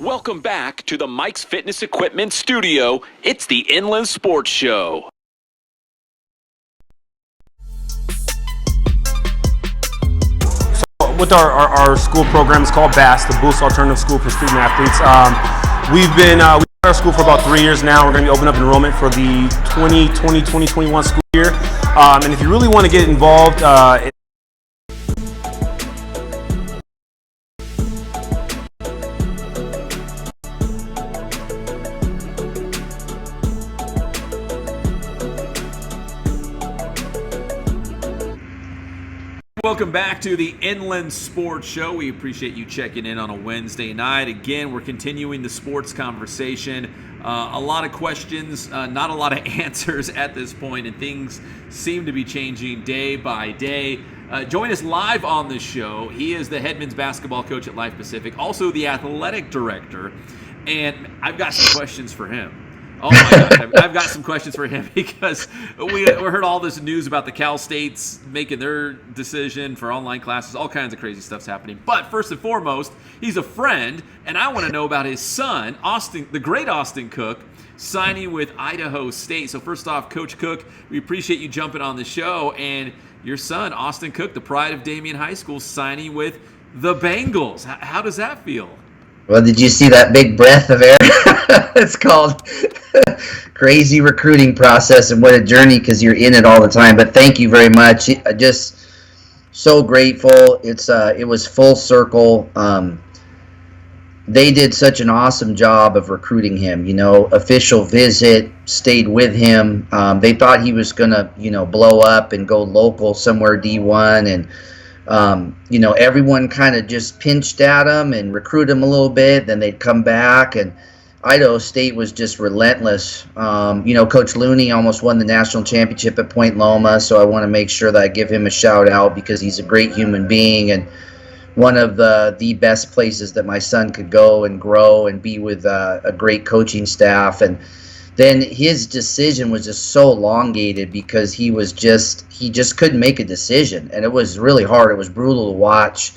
Welcome back to the Mike's Fitness Equipment Studio. It's the Inland Sports Show. So with our school program, it's called BASS, the Boost Alternative School for Student Athletes. We've been at our school for about 3 years now. We're going to be opening up enrollment for the 2020-2021 school year. And if you really want to get involved, Welcome back to the Inland Sports Show. We appreciate you checking in on a Wednesday night. Again, we're continuing the sports conversation. A lot of questions, not a lot of answers at this point, and things seem to be changing day by day. Join us live on the show. He is the head men's basketball coach at Life Pacific, also the athletic director, and I've got some questions for him. Oh my gosh, I've got some questions for him because we heard all this news about the Cal States making their decision for online classes. All kinds of crazy stuff's happening. But first and foremost, he's a friend, and I want to know about his son, Austin, the great Austin Cook, signing with Idaho State. So first off, Coach Cook, we appreciate you jumping on the show, and your son, Austin Cook, the pride of Damien High School, signing with the Bengals. How does that feel? Well, did you see that big breath of air? It's called crazy recruiting process, and what a journey because you're in it all the time. But thank you very much. Just so grateful. It was full circle. They did such an awesome job of recruiting him. Official visit, stayed with him. They thought he was gonna, blow up and go local somewhere D1, and everyone kind of just pinched at him and recruit him a little bit. Then they'd come back, and Idaho State was just relentless. Coach Looney almost won the national championship at Point Loma, so I want to make sure that I give him a shout out because he's a great human being and one of the best places that my son could go and grow and be with a great coaching staff. And then his decision was just so elongated because he just couldn't make a decision, and it was really hard. It was brutal to watch.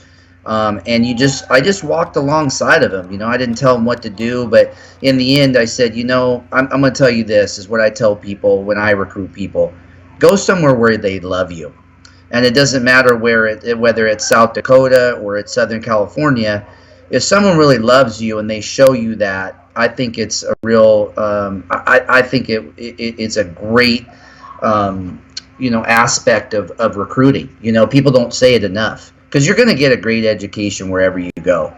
And I just walked alongside of him. I didn't tell him what to do, but in the end I said, I'm going to tell you this is what I tell people when I recruit people. Go somewhere where they love you. And it doesn't matter whether it's South Dakota or it's Southern California. If someone really loves you and they show you that, I think it's a real. I think it's a great, aspect of recruiting. People don't say it enough because you're going to get a great education wherever you go.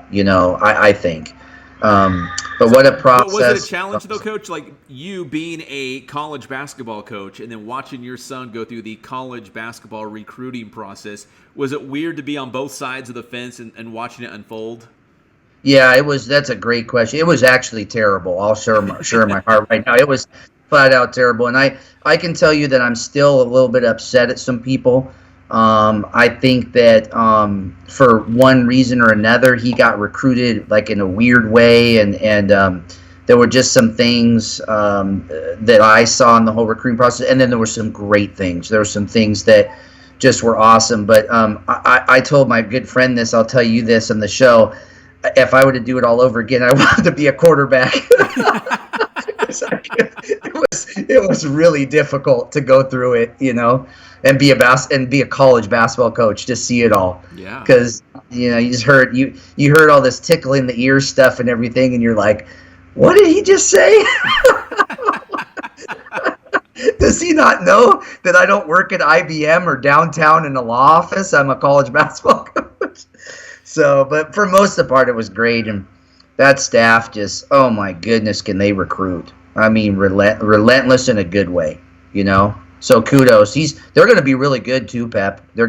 I think. But what a process. Was it a challenge, though, Coach? Like you being a college basketball coach and then watching your son go through the college basketball recruiting process, was it weird to be on both sides of the fence and watching it unfold? Yeah, it was. That's a great question. It was actually terrible. I'll share my heart right now. It was flat out terrible. And I can tell you that I'm still a little bit upset at some people. I think that for one reason or another, he got recruited like in a weird way, and there were just some things that I saw in the whole recruiting process, and then there were some great things. There were some things that just were awesome. But I told my good friend this. I'll tell you this on the show. If I were to do it all over again, I wanted to be a quarterback. It was really difficult to go through it, and be a college basketball coach to see it all. Yeah. Because you just heard you heard all this tickle in the ear stuff and everything, and you're like, what did he just say? Does he not know that I don't work at IBM or downtown in the law office? I'm a college basketball coach. So, but for most of the part, it was great, and that staff just, oh my goodness, can they recruit? I mean, relentless in a good way, So kudos. They're going to be really good too, Pep. They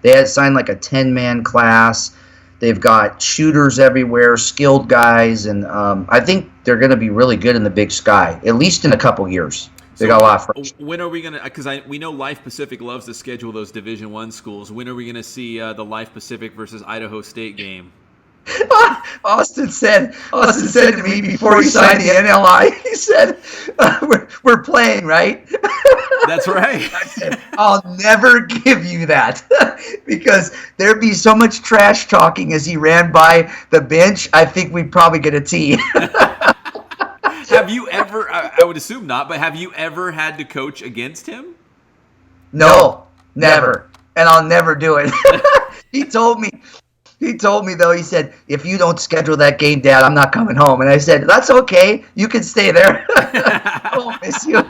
had signed like a 10-man class. They've got shooters everywhere, skilled guys, and I think they're going to be really good in the Big Sky, at least in a couple years. They got a lot of fresh. When are we going to? Because we know Life Pacific loves to schedule those Division I schools. When are we going to see the Life Pacific versus Idaho State game? Austin said to me before he signed the NLI, he said, we're playing, right? That's right. I said, I'll never give you that because there'd be so much trash talking as he ran by the bench. I think we'd probably get a tee. Have you ever, I would assume not, but have you ever had to coach against him? No, never. And I'll never do it. He told me though, he said, if you don't schedule that game, Dad, I'm not coming home. And I said, that's okay. You can stay there. I'll miss you.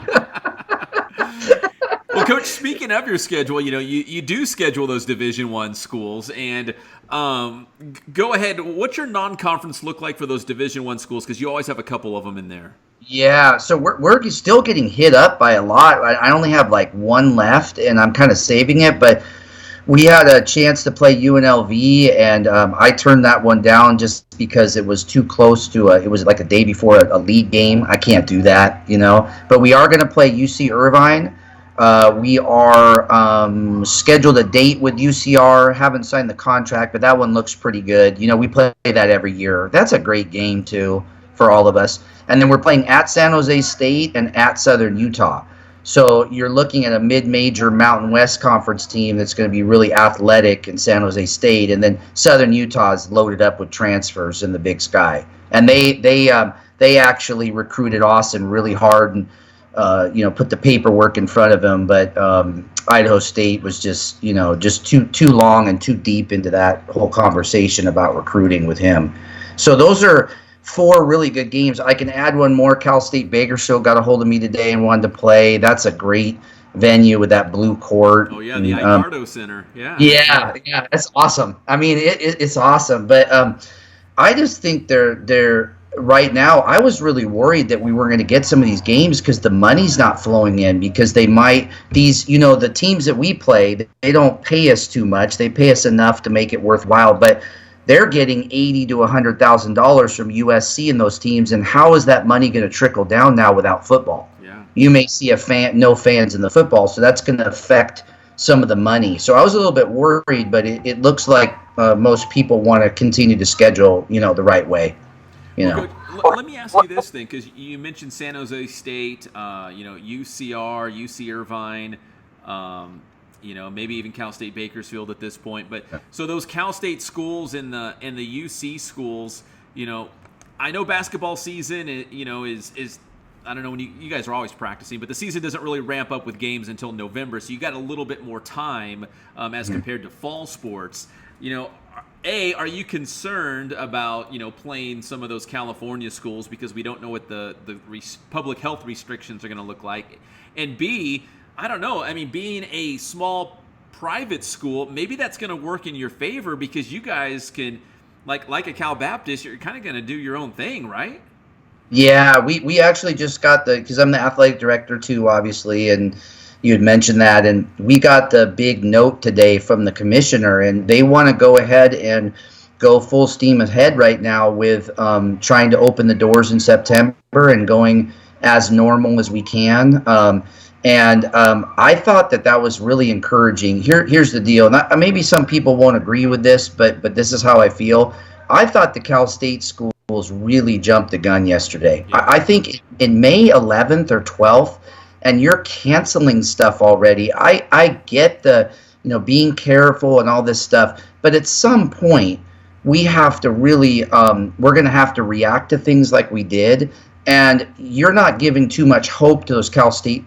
Well, Coach, speaking of your schedule, you do schedule those Division I schools, and go ahead. What's your non-conference look like for those Division I schools? Because you always have a couple of them in there. Yeah, so we're still getting hit up by a lot. I only have like one left, and I'm kind of saving it, but we had a chance to play UNLV, and I turned that one down just because it was too close to it was like a day before a league game. I can't do that, But we are going to play UC Irvine. We are scheduled a date with UCR. Haven't signed the contract, but that one looks pretty good. We play that every year. That's a great game, too, for all of us. And then we're playing at San Jose State and at Southern Utah. So you're looking at a mid-major Mountain West Conference team that's going to be really athletic in San Jose State, and then Southern Utah is loaded up with transfers in the Big Sky. And they actually recruited Austin really hard and put the paperwork in front of him. But Idaho State was just too long and too deep into that whole conversation about recruiting with him. So those are 4 really good games. I can add one more. Cal State Bakersfield got a hold of me today and wanted to play. That's a great venue with that blue court. Oh yeah, the Icardo Center. Yeah. Yeah, that's awesome. I mean, it's awesome. But I just think they're right now. I was really worried that we weren't going to get some of these games because the money's not flowing in, because they might the teams that we play, they don't pay us too much. They pay us enough to make it worthwhile, but they're getting $80,000 to $100,000 from USC in those teams, and how is that money going to trickle down now without football? Yeah. You may see no fans in the football, so that's going to affect some of the money. So I was a little bit worried, but it looks like most people want to continue to schedule, the right way. Let me ask you this thing, because you mentioned San Jose State, UCR, UC Irvine, maybe even Cal State Bakersfield at this point. But so those Cal State schools and the UC schools, I know basketball season, is I don't know when you guys are always practicing, but the season doesn't really ramp up with games until November, so you got a little bit more time as compared to fall sports. Are you concerned about playing some of those California schools because we don't know what the public health restrictions are going to look like? And B, I don't know. I mean, being a small private school, maybe that's going to work in your favor because you guys can, like a Cal Baptist, you're kind of going to do your own thing, right? Yeah, we actually just got because I'm the athletic director too, obviously, and you had mentioned that, and we got the big note today from the commissioner, and they want to go ahead and go full steam ahead right now with trying to open the doors in September and going as normal as we can. I thought that was really encouraging. Here's the deal. Maybe some people won't agree with this, but this is how I feel. I thought the Cal State schools really jumped the gun yesterday. Yeah. I think in May 11th or 12th, and you're canceling stuff already. I get the, being careful and all this stuff, but at some point we have to really, we're going to have to react to things like we did, and you're not giving too much hope to those Cal State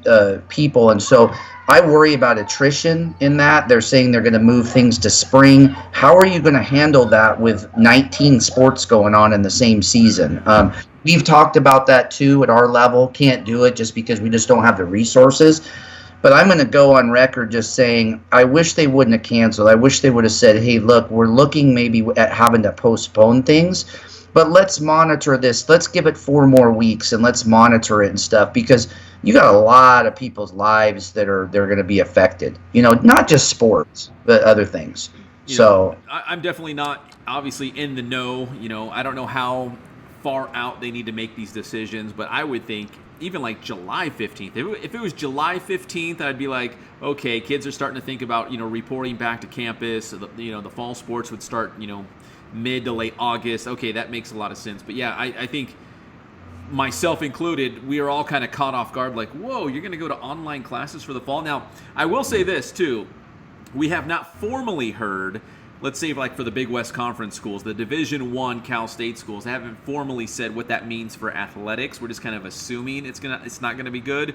people, and so I worry about attrition in that. They're saying they're going to move things to spring. How are you going to handle that with 19 sports going on in the same season? We've talked about that too at our level. Can't do it just because we just don't have the resources. But I'm going to go on record just saying I wish they wouldn't have canceled. I wish they would have said, hey, look, we're looking maybe at having to postpone things, but let's monitor this. Let's give it 4 more weeks and let's monitor it and stuff, because you got a lot of people's lives they're going to be affected. Not just sports, but other things. I'm definitely not obviously in the know. I don't know how far out they need to make these decisions, but I would think even like July 15th. If it was July 15th, I'd be like, okay, kids are starting to think about, reporting back to campus. The fall sports would start, mid to late August. Okay, that makes a lot of sense. But yeah, I think myself included, we are all kind of caught off guard, like, whoa, you're going to go to online classes for the fall? Now, I will say this too. We have not formally heard, let's say like for the Big West Conference schools, the Division I Cal State schools, they haven't formally said what that means for athletics. We're just kind of assuming it's not going to be good.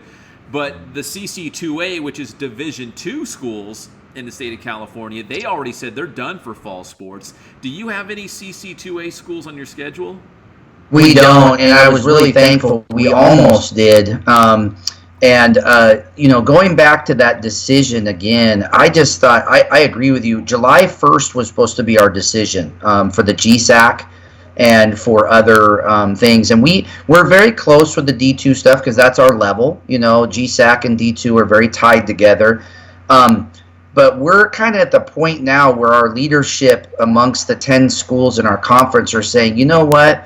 But the CC2A, which is Division II schools in the state of California, they already said they're done for fall sports. Do you have any CC2A schools on your schedule? We don't, and I was really thankful we almost did. Going back to that decision again, I just thought, I agree with you. July 1st was supposed to be our decision for the GSAC and for other things. And we're very close with the D2 stuff because that's our level. GSAC and D2 are very tied together. But we're kind of at the point now where our leadership amongst the 10 schools in our conference are saying, you know what?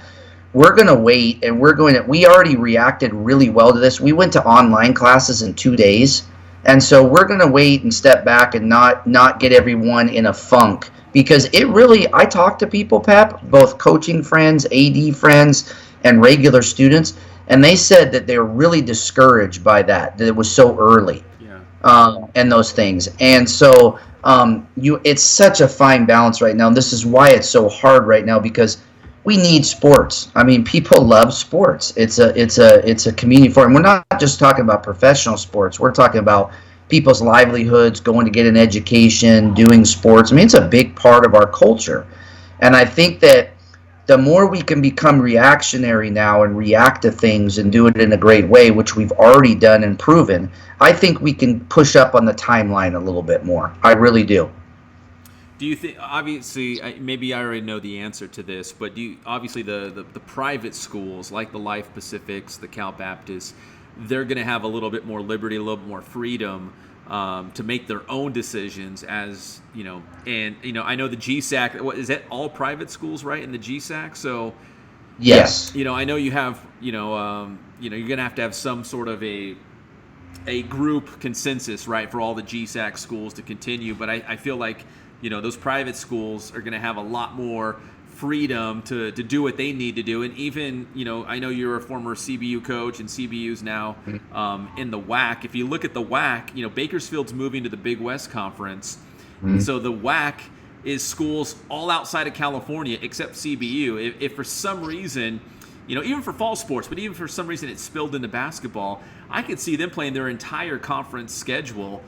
We're going to wait, and we already reacted really well to this. We went to online classes in 2 days, and so we're going to wait and step back and not get everyone in a funk, because I talk to people, Pep, both coaching friends, AD friends, and regular students, and they said that they're really discouraged by that it was so early. And those things. And so it's such a fine balance right now, and this is why it's so hard right now, because we need sports. I mean, people love sports. It's a community for them. We're not just talking about professional sports. We're talking about people's livelihoods, going to get an education, doing sports. I mean, it's a big part of our culture. And I think that the more we can become reactionary now and react to things and do it in a great way, which we've already done and proven, I think we can push up on the timeline a little bit more. I really do. Do you think, obviously, maybe I already know the answer to this, but obviously the private schools like the Life Pacifics, the Cal Baptists, they're going to have a little bit more liberty, a little bit more freedom to make their own decisions, as you know. And I know the GSAC. What is that? All private schools, right? In the GSAC. So yes, I know you have you're going to have some sort of a group consensus, right, for all the GSAC schools to continue. But I feel like those private schools are going to have a lot more freedom to do what they need to do. And even, I know you're a former CBU coach, and CBU's now in the WAC. If you look at the WAC, Bakersfield's moving to the Big West Conference. So the WAC is schools all outside of California except CBU. If for some reason, even for fall sports, but even for some reason it spilled into basketball, I could see them playing their entire conference schedule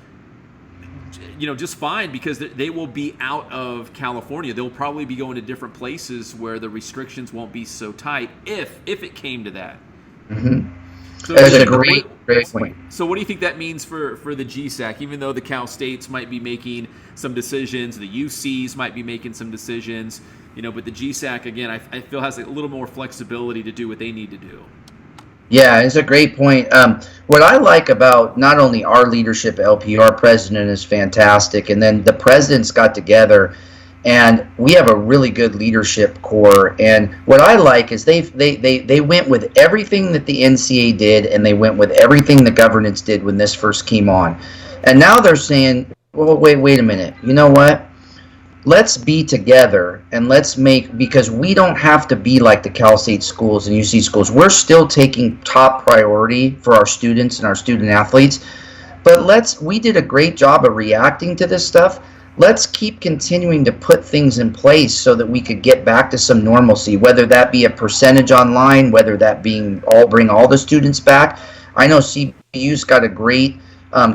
just fine, because they will be out of California. They'll probably be going to different places where the restrictions won't be so tight, if it came to that. So that's a great point. So what do you think that means for the GSAC? Even though the Cal States might be making some decisions, the UCs might be making some decisions, but the GSAC, again, I feel has a little more flexibility to do what they need to do. Yeah, it's a great point. What I like about not only our leadership, LPR president is fantastic, and then the presidents got together, and we have a really good leadership core. And what I like is they went with everything that the NCAA did, and they went with everything the governance did when this first came on. And now they're saying, well, wait a minute. You know what? Let's be together, and because we don't have to be like the Cal State schools and UC schools. We're still taking top priority for our students and our student athletes. But we did a great job of reacting to this stuff. Let's keep continuing to put things in place so that we could get back to some normalcy, whether that be a percentage online, whether that being bring all the students back. I know CBU's got a great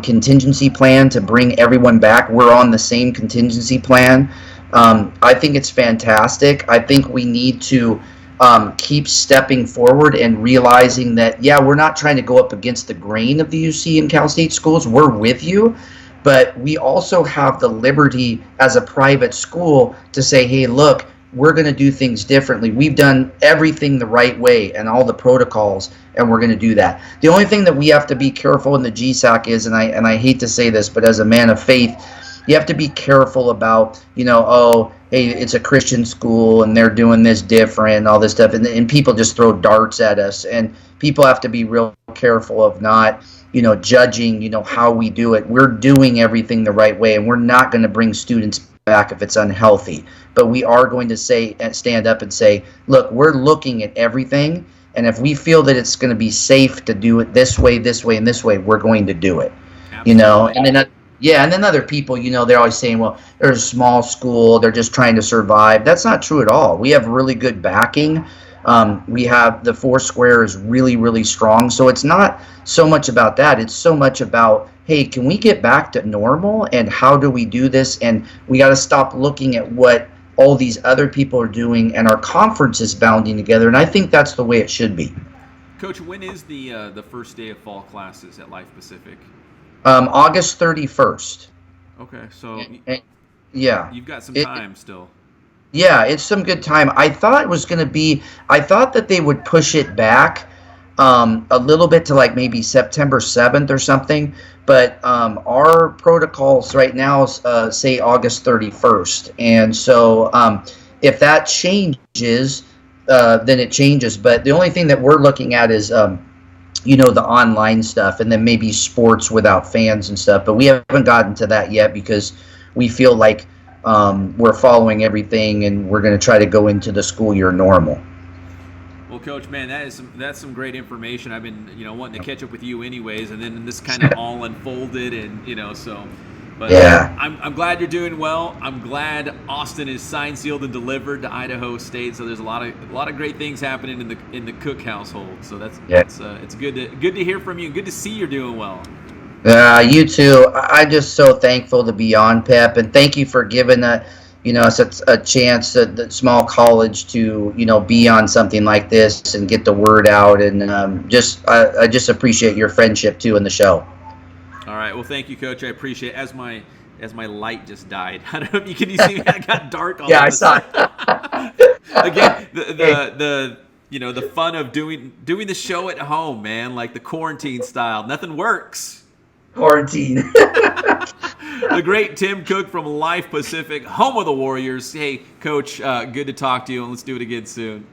contingency plan to bring everyone back. We're on the same contingency plan. I think it's fantastic. I think we need to keep stepping forward and realizing that, we're not trying to go up against the grain of the UC and Cal State schools. We're with you. But we also have the liberty as a private school to say, hey, look, we're going to do things differently. We've done everything the right way and all the protocols, and we're going to do that. The only thing that we have to be careful in the GSAC is, and I hate to say this, but as a man of faith, you have to be careful about, hey, it's a Christian school and they're doing this different and all this stuff, and people just throw darts at us, and people have to be real careful of not judging how we do it. We're doing everything the right way, and we're not going to bring students back if it's unhealthy. But we are going to stand up and say, look, we're looking at everything, and if we feel that it's going to be safe to do it this way, and this way, we're going to do it. Absolutely. And then other people, they're always saying, well, they're a small school, they're just trying to survive. That's not true at all. We have really good backing. We have the Foursquare is really, really strong. So it's not so much about that. It's so much about, hey, can we get back to normal, and how do we do this? And we got to stop looking at what all these other people are doing, and our conference is bounding together. And I think that's the way it should be. Coach, when is the first day of fall classes at Life Pacific? August 31st. Okay, so you've got some time still. Yeah, it's some good time. I thought that they would push it back a little bit to like maybe September 7th or something. But our protocols right now say August 31st. And so if that changes, then it changes. But the only thing that we're looking at is, the online stuff, and then maybe sports without fans and stuff. But we haven't gotten to that yet because we feel like we're following everything, and we're going to try to go into the school year normal. Well, Coach, man, that's some great information. I've been, wanting to catch up with you anyways, and then this kind of all unfolded, and so. But yeah, I'm glad you're doing well. I'm glad Austin is signed, sealed, and delivered to Idaho State. So there's a lot of great things happening in the Cook household. So it's good to hear from you. Good to see you're doing well. You too. I'm just so thankful to be on, Pep, and thank you for giving it's a chance at the small college to, be on something like this and get the word out. And I just appreciate your friendship too in the show. All right. Well, thank you, Coach. I appreciate it. As my light just died. I don't know if you see me. I got dark. Yeah, I saw it. Again, the fun of doing the show at home, man, like the quarantine style. Nothing works. Quarantine. The great Tim Cook from Life Pacific, home of the Warriors. Hey, Coach, good to talk to you, and let's do it again soon.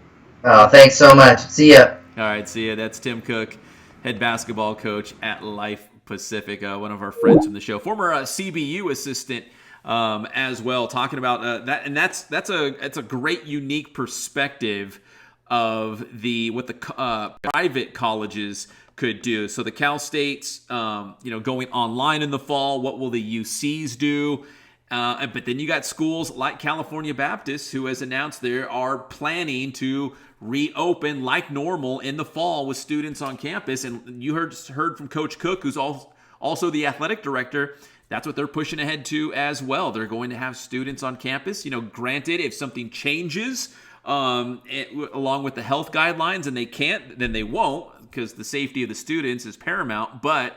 Oh, thanks so much. See ya. All right, see ya. That's Tim Cook, head basketball coach at Life Pacific, one of our friends from the show, former CBU assistant as well, talking about that, and that's a great unique perspective of what the private colleges could do. So the Cal States, going online in the fall. What will the UCs do? But then you got schools like California Baptist, who has announced they are planning to reopen like normal in the fall with students on campus. And you heard from Coach Cook, who's also the athletic director. That's what they're pushing ahead to as well. They're going to have students on campus. Granted, if something changes along with the health guidelines and they can't, then they won't, because the safety of the students is paramount. But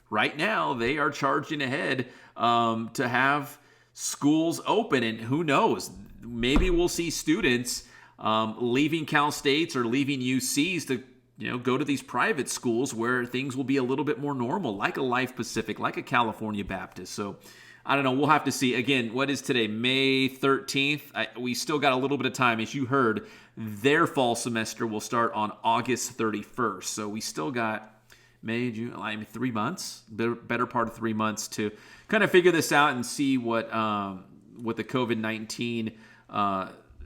right now, they are charging ahead to have schools open. And who knows, maybe we'll see students leaving Cal States or leaving UCs to go to these private schools where things will be a little bit more normal, like a Life Pacific, like a California Baptist. So I don't know. We'll have to see. Again, what is today? May 13th. We still got a little bit of time. As you heard, their fall semester will start on August 31st. So we still got May, June, 3 months, better part of 3 months to kind of figure this out and see what the COVID-19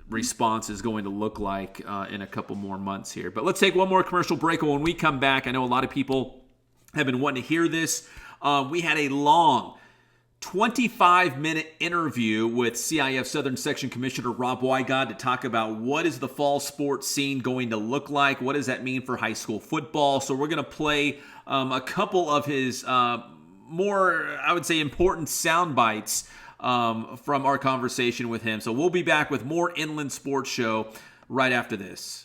response is going to look like in a couple more months here. But let's take one more commercial break. And when we come back, I know a lot of people have been wanting to hear this. We had a long 25-minute interview with CIF Southern Section Commissioner Rob Wygod to talk about what is the fall sports scene going to look like? What does that mean for high school football? So we're going to play a couple of his more, I would say, important sound bites from our conversation with him. So we'll be back with more Inland Sports Show right after this.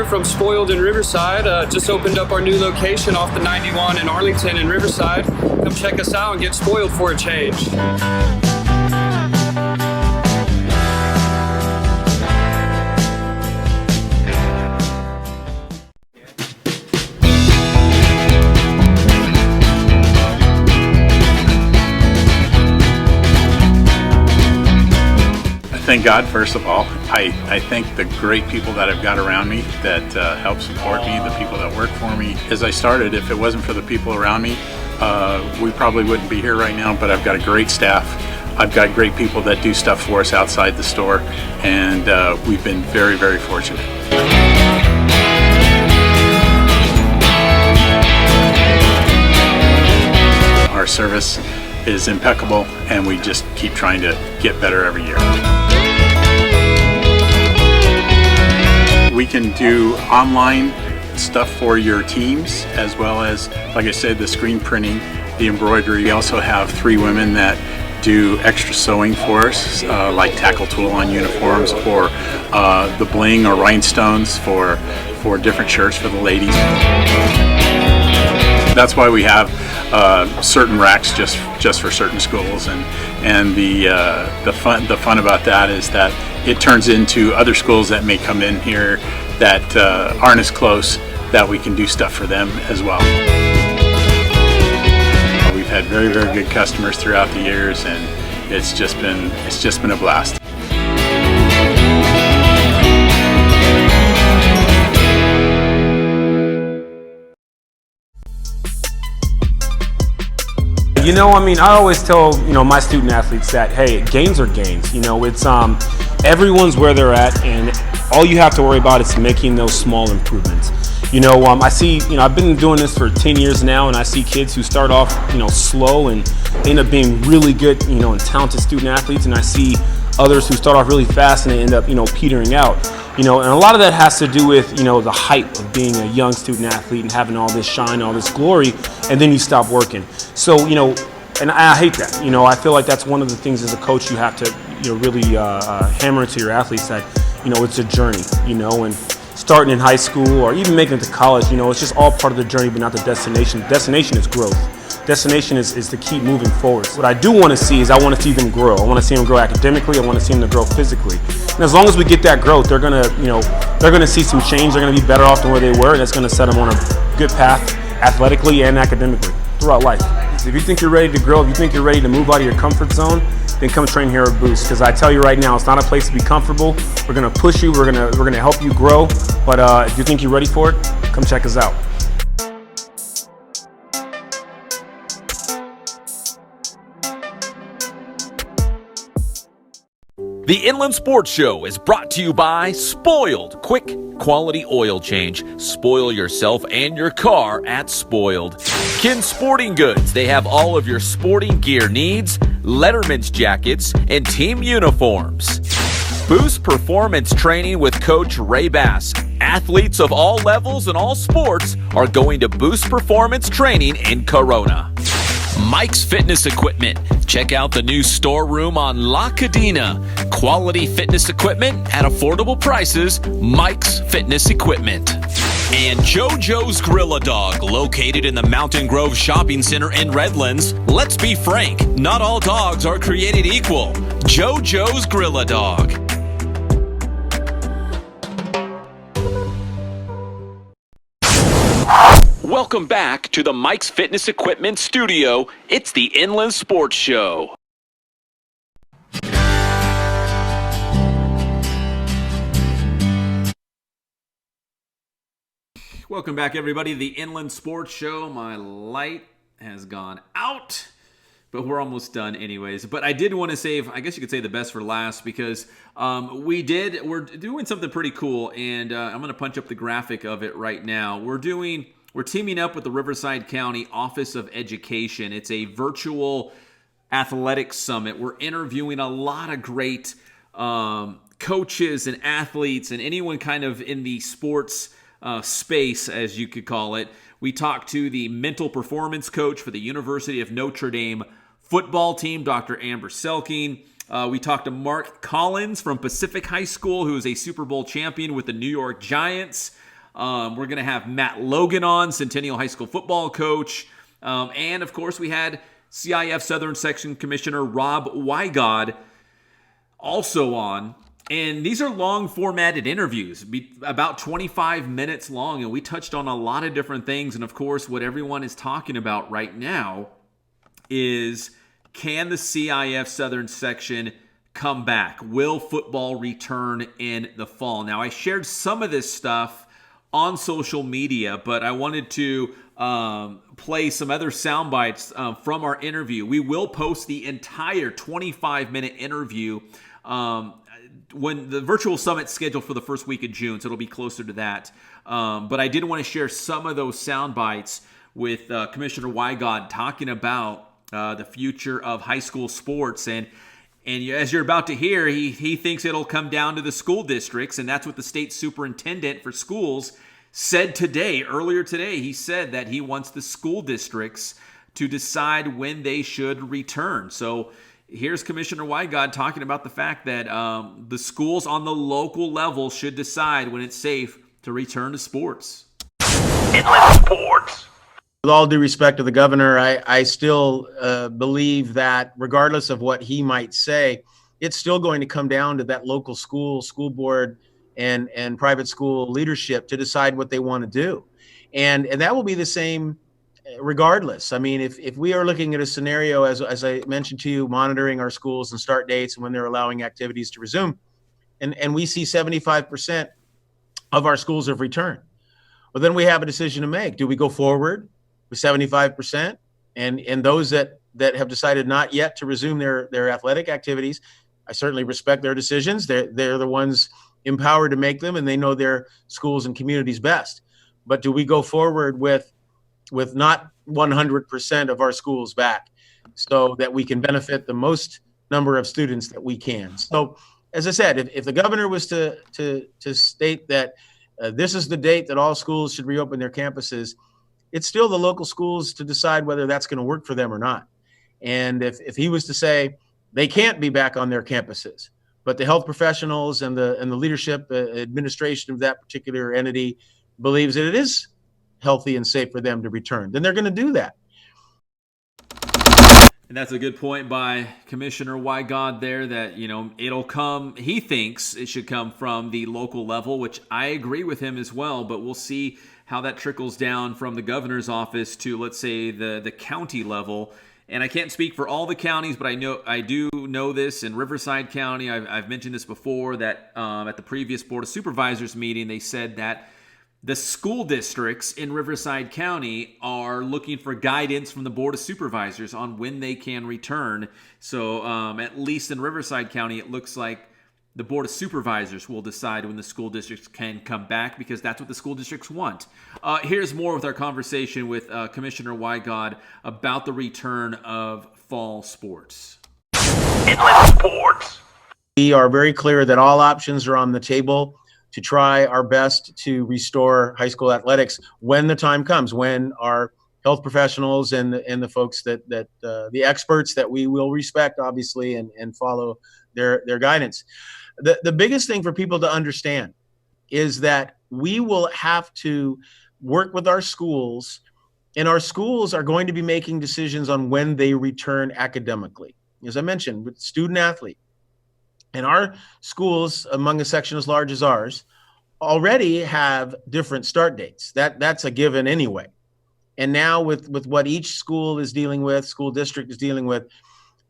From Spoiled in Riverside, just opened up our new location off the 91 in Arlington and Riverside. Come check us out and get spoiled for a change. Thank God, first of all. I thank the great people that I've got around me that help support me, the people that work for me. As I started, if it wasn't for the people around me, we probably wouldn't be here right now, but I've got a great staff. I've got great people that do stuff for us outside the store, and we've been very, very fortunate. Our service is impeccable, and we just keep trying to get better every year. We can do online stuff for your teams, as well as, like I said, the screen printing, the embroidery. We also have 3 women that do extra sewing for us, like tackle tool on uniforms, or the bling or rhinestones for different shirts for the ladies. That's why we have certain racks just for certain schools, and the fun about that is that it turns into other schools that may come in here that aren't as close, that we can do stuff for them as well. We've had very, very good customers throughout the years, and it's just been a blast. You know, I mean, I always tell, my student athletes that, hey, gains are gains. It's everyone's where they're at, and all you have to worry about is making those small improvements. I see, I've been doing this for 10 years now, and I see kids who start off, slow and end up being really good, and talented student athletes, and I see others who start off really fast and they end up, petering out. And a lot of that has to do with, the hype of being a young student athlete and having all this shine, all this glory, and then you stop working. So, and I hate that. I feel like that's one of the things as a coach you have to, really hammer into your athletes that, it's a journey, and starting in high school or even making it to college, it's just all part of the journey, but not the destination. The destination is growth. Destination is to keep moving forward. What I do want to see is I want to see them grow. I want to see them grow academically. I want to see them to grow physically. And as long as we get that growth, they're gonna see some change. They're gonna be better off than where they were, and that's gonna set them on a good path, athletically and academically, throughout life. So if you think you're ready to grow, if you think you're ready to move out of your comfort zone, then come train here at Boost. Because I tell you right now, it's not a place to be comfortable. We're gonna push you. We're gonna help you grow. But if you think you're ready for it, come check us out. The Inland Sports Show is brought to you by Spoiled. Quick, quality oil change. Spoil yourself and your car at Spoiled. Kin Sporting Goods. They have all of your sporting gear needs, Letterman's jackets, and team uniforms. Boost Performance Training with Coach Ray Bass. Athletes of all levels and all sports are going to Boost Performance Training in Corona. Mike's Fitness Equipment. Check out the new storeroom on La Cadena. Quality fitness equipment at affordable prices. Mike's Fitness Equipment. And JoJo's Grill-A-Dog, located in the Mountain Grove Shopping Center in Redlands. Let's be frank, not all dogs are created equal. JoJo's Grill-A-Dog. Welcome back to the Mike's Fitness Equipment Studio. It's the Inland Sports Show. Welcome back, everybody, to the Inland Sports Show. My light has gone out, but we're almost done anyways. But I did want to save, I guess you could say, the best for last, because we're doing something pretty cool, and I'm going to punch up the graphic of it right now. We're teaming up with the Riverside County Office of Education. It's a virtual athletics summit. We're interviewing a lot of great coaches and athletes and anyone kind of in the sports space, as you could call it. We talked to the mental performance coach for the University of Notre Dame football team, Dr. Amber Selking. We talked to Mark Collins from Pacific High School, who is a Super Bowl champion with the New York Giants. We're going to have Matt Logan on, Centennial High School football coach. And, of course, we had CIF Southern Section Commissioner Rob Wygod also on. And these are long formatted interviews, about 25 minutes long. And we touched on a lot of different things. And, of course, what everyone is talking about right now is, can the CIF Southern Section come back? Will football return in the fall? Now, I shared some of this stuff on social media, but I wanted to play some other sound bites from our interview. We will post the entire 25-minute interview when the virtual summit's scheduled for the first week of June, so it'll be closer to that. But I did want to share some of those sound bites with Commissioner Wygod talking about the future of high school sports. And as you're about to hear, he thinks it'll come down to the school districts, and that's what the state superintendent for schools said earlier today. He said that he wants the school districts to decide when they should return. So here's Commissioner Wygod talking about the fact that the schools on the local level should decide when it's safe to return to sports. Inland Sports. With all due respect to the governor, I still believe that regardless of what he might say, it's still going to come down to that local school board, and private school leadership to decide what they want to do. And that will be the same regardless. I mean, if we are looking at a scenario, as I mentioned to you, monitoring our schools and start dates and when they're allowing activities to resume, and we see 75% of our schools have returned, well, then we have a decision to make. Do we go forward with 75%? And those that have decided not yet to resume their athletic activities, I certainly respect their decisions. They're the ones empowered to make them, and they know their schools and communities best. But do we go forward with not 100% of our schools back so that we can benefit the most number of students that we can? So, as I said, if the governor was to state that this is the date that all schools should reopen their campuses, it's still the local schools to decide whether that's going to work for them or not. And if he was to say they can't be back on their campuses, but the health professionals and the leadership administration of that particular entity believes that it is healthy and safe for them to return, then they're going to do that. And that's a good point by Commissioner Wygod there, that, it'll come, he thinks it should come from the local level, which I agree with him as well, but we'll see how that trickles down from the governor's office to, let's say, the county level. And I can't speak for all the counties, but I do know this in Riverside County. I've mentioned this before, that at the previous Board of Supervisors meeting, they said that the school districts in Riverside County are looking for guidance from the Board of Supervisors on when they can return. So at least in Riverside County, it looks like the Board of Supervisors will decide when the school districts can come back, because that's what the school districts want. Here's more with our conversation with Commissioner Wygod about the return of fall sports. Inland sports. We are very clear that all options are on the table to try our best to restore high school athletics when the time comes, when our health professionals and the folks that the experts that we will respect, obviously, and follow their guidance. The biggest thing for people to understand is that we will have to work with our schools, and our schools are going to be making decisions on when they return academically. As I mentioned, with student athlete, and our schools, among a section as large as ours, already have different start dates. That's a given anyway. And now with what each school is dealing with, school district is dealing with,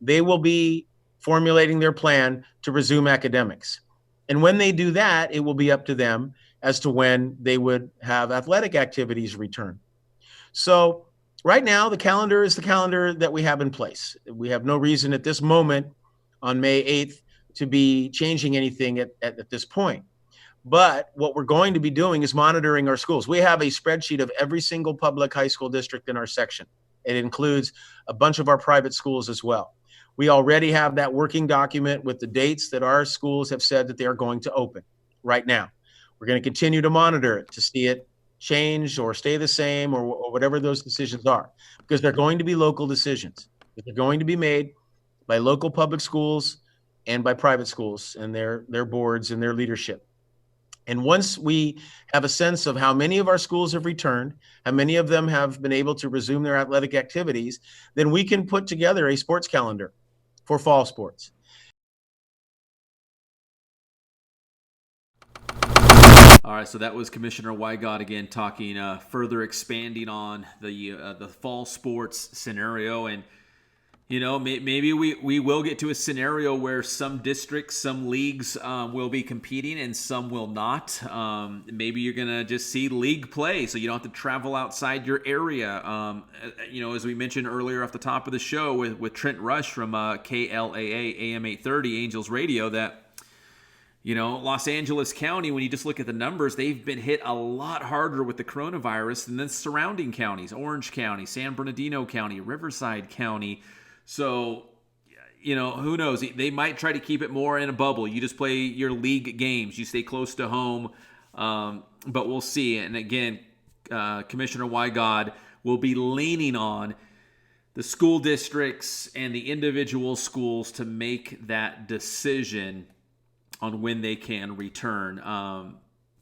they will be formulating their plan to resume academics. And when they do that, it will be up to them as to when they would have athletic activities return. So right now, the calendar is the calendar that we have in place. We have no reason at this moment on May 8th to be changing anything at this point. But what we're going to be doing is monitoring our schools. We have a spreadsheet of every single public high school district in our section. It includes a bunch of our private schools as well. We already have that working document with the dates that our schools have said that they are going to open right now. We're going to continue to monitor it to see it change or stay the same, or whatever those decisions are, because they're going to be local decisions. They're going to be made by local public schools and by private schools and their boards and their leadership. And once we have a sense of how many of our schools have returned, how many of them have been able to resume their athletic activities, then we can put together a sports calendar for fall sports. All right, so that was Commissioner Wygod again talking, further expanding on the fall sports scenario. And maybe we will get to a scenario where some districts, some leagues will be competing and some will not. Maybe you're going to just see league play, so you don't have to travel outside your area. As we mentioned earlier off the top of the show with Trent Rush from KLAA AM830 Angels Radio, that Los Angeles County, when you just look at the numbers, they've been hit a lot harder with the coronavirus than the surrounding counties, Orange County, San Bernardino County, Riverside County. So, who knows? They might try to keep it more in a bubble. You just play your league games. You stay close to home, but we'll see. And again, Commissioner Wygod will be leaning on the school districts and the individual schools to make that decision on when they can return.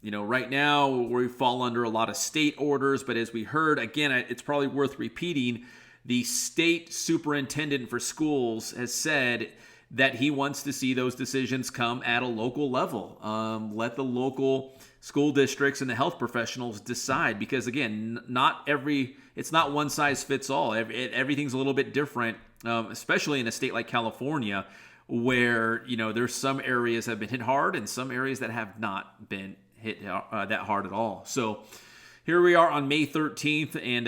right now we fall under a lot of state orders, but as we heard, again, it's probably worth repeating, the state superintendent for schools has said that he wants to see those decisions come at a local level. Let the local school districts and the health professionals decide, because again, it's not one size fits all. Everything's a little bit different, especially in a state like California, where there's some areas that have been hit hard and some areas that have not been hit that hard at all. So here we are on May 13th, and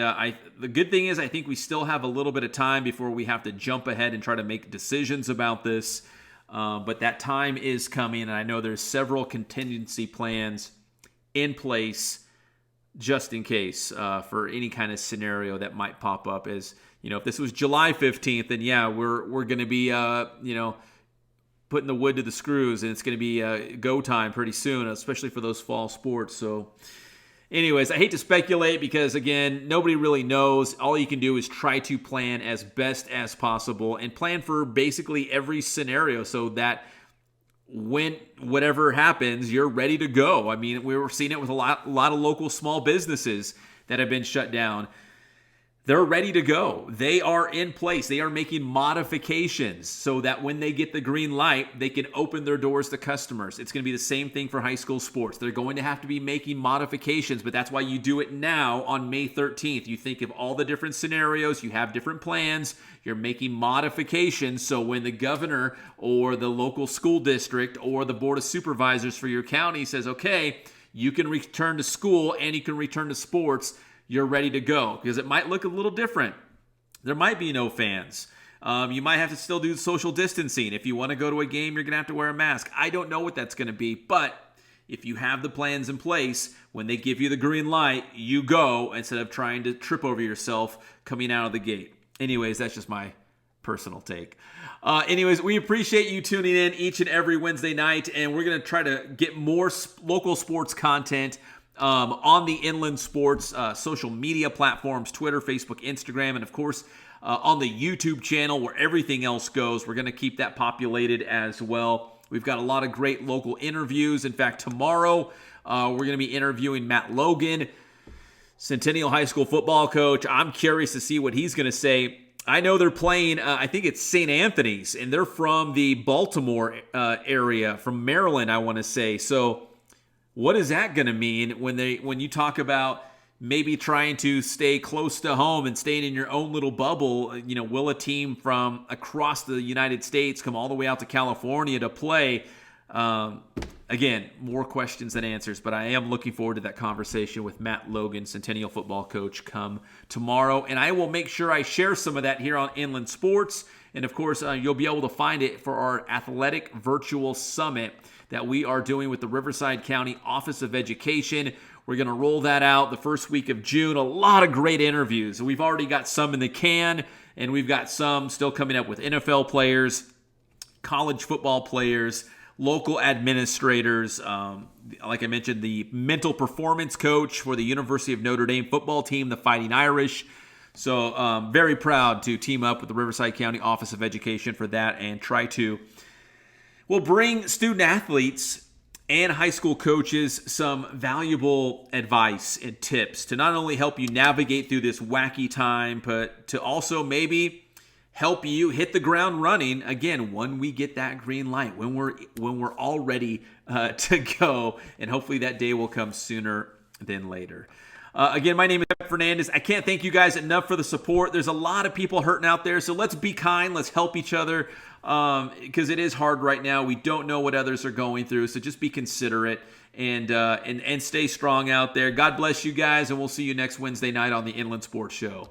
the good thing is I think we still have a little bit of time before we have to jump ahead and try to make decisions about this. But that time is coming, and I know there's several contingency plans in place just in case for any kind of scenario that might pop up. As if this was July 15th, then yeah, we're going to be putting the wood to the screws, and it's going to be go time pretty soon, especially for those fall sports. So anyways, I hate to speculate because, again, nobody really knows. All you can do is try to plan as best as possible and plan for basically every scenario so that when whatever happens, you're ready to go. I mean, we were seeing it with a lot of local small businesses that have been shut down. They're ready to go. They are in place. They are making modifications so that when they get the green light, they can open their doors to customers. It's going to be the same thing for high school sports. They're going to have to be making modifications, but that's why you do it now on May 13th. You think of all the different scenarios. You have different plans. You're making modifications so when the governor or the local school district or the board of supervisors for your county says, okay, you can return to school and you can return to sports, you're ready to go, because it might look a little different. There might be no fans. You might have to still do social distancing. If you want to go to a game, you're going to have to wear a mask. I don't know what that's going to be, but if you have the plans in place, when they give you the green light, you go instead of trying to trip over yourself coming out of the gate. Anyways, that's just my personal take. Anyways, we appreciate you tuning in each and every Wednesday night, and we're going to try to get more local sports content on the Inland Sports social media platforms, Twitter, Facebook, Instagram, and of course on the YouTube channel where everything else goes. We're going to keep that populated as well. We've got a lot of great local interviews. In fact, tomorrow we're going to be interviewing Matt Logan, Centennial High School football coach. I'm curious to see what he's going to say. I know they're playing, I think it's St. Anthony's, and they're from the Baltimore area, from Maryland, I want to say. So what is that going to mean when you talk about maybe trying to stay close to home and staying in your own little bubble? Will a team from across the United States come all the way out to California to play? Again, more questions than answers, but I am looking forward to that conversation with Matt Logan, Centennial football coach, come tomorrow. And I will make sure I share some of that here on Inland Sports. And of course, you'll be able to find it for our athletic virtual summit that we are doing with the Riverside County Office of Education. We're going to roll that out the first week of June. A lot of great interviews. We've already got some in the can, and we've got some still coming up with NFL players, college football players, local administrators. Like I mentioned, the mental performance coach for the University of Notre Dame football team, the Fighting Irish. So very proud to team up with the Riverside County Office of Education for that and try to bring student athletes and high school coaches some valuable advice and tips to not only help you navigate through this wacky time, but to also maybe help you hit the ground running again when we get that green light, when we're all ready to go, and hopefully that day will come sooner than later. Again, my name is Geoff Fernandez. I can't thank you guys enough for the support. There's a lot of people hurting out there, so let's be kind. Let's help each other because it is hard right now. We don't know what others are going through, so just be considerate and stay strong out there. God bless you guys, and we'll see you next Wednesday night on the Inland Sports Show.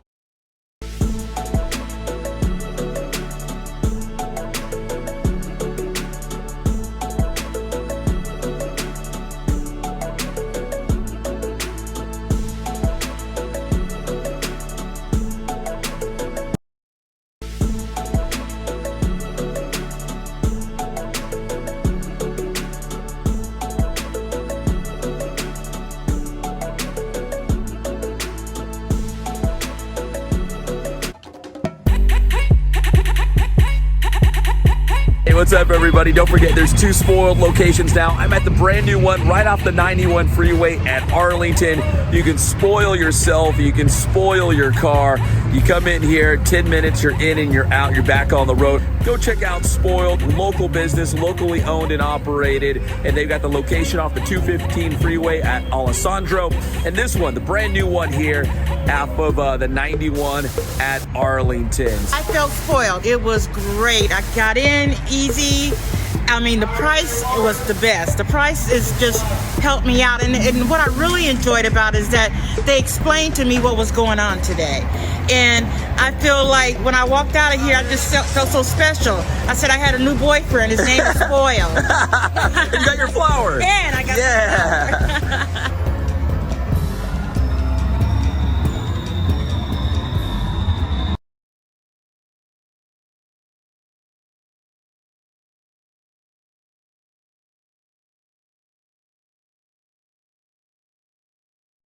what's up, everybody? Don't forget, there's 2 Spoiled locations now. I'm at the brand new one right off the 91 freeway at Arlington. You can spoil yourself. You can spoil your car. You come in here, 10 minutes, you're in and you're out. You're back on the road. Go check out Spoiled, local business, locally owned and operated. And they've got the location off the 215 freeway at Alessandro. And this one, the brand new one here, off of the 91 at Arlington. I felt spoiled. It was great. I got in easy. I mean, the price was the best. The price is just helped me out. And what I really enjoyed about it is that they explained to me what was going on today. And I feel like when I walked out of here, I just felt so special. I said I had a new boyfriend. His name is Spoiled. You got your flowers. And I got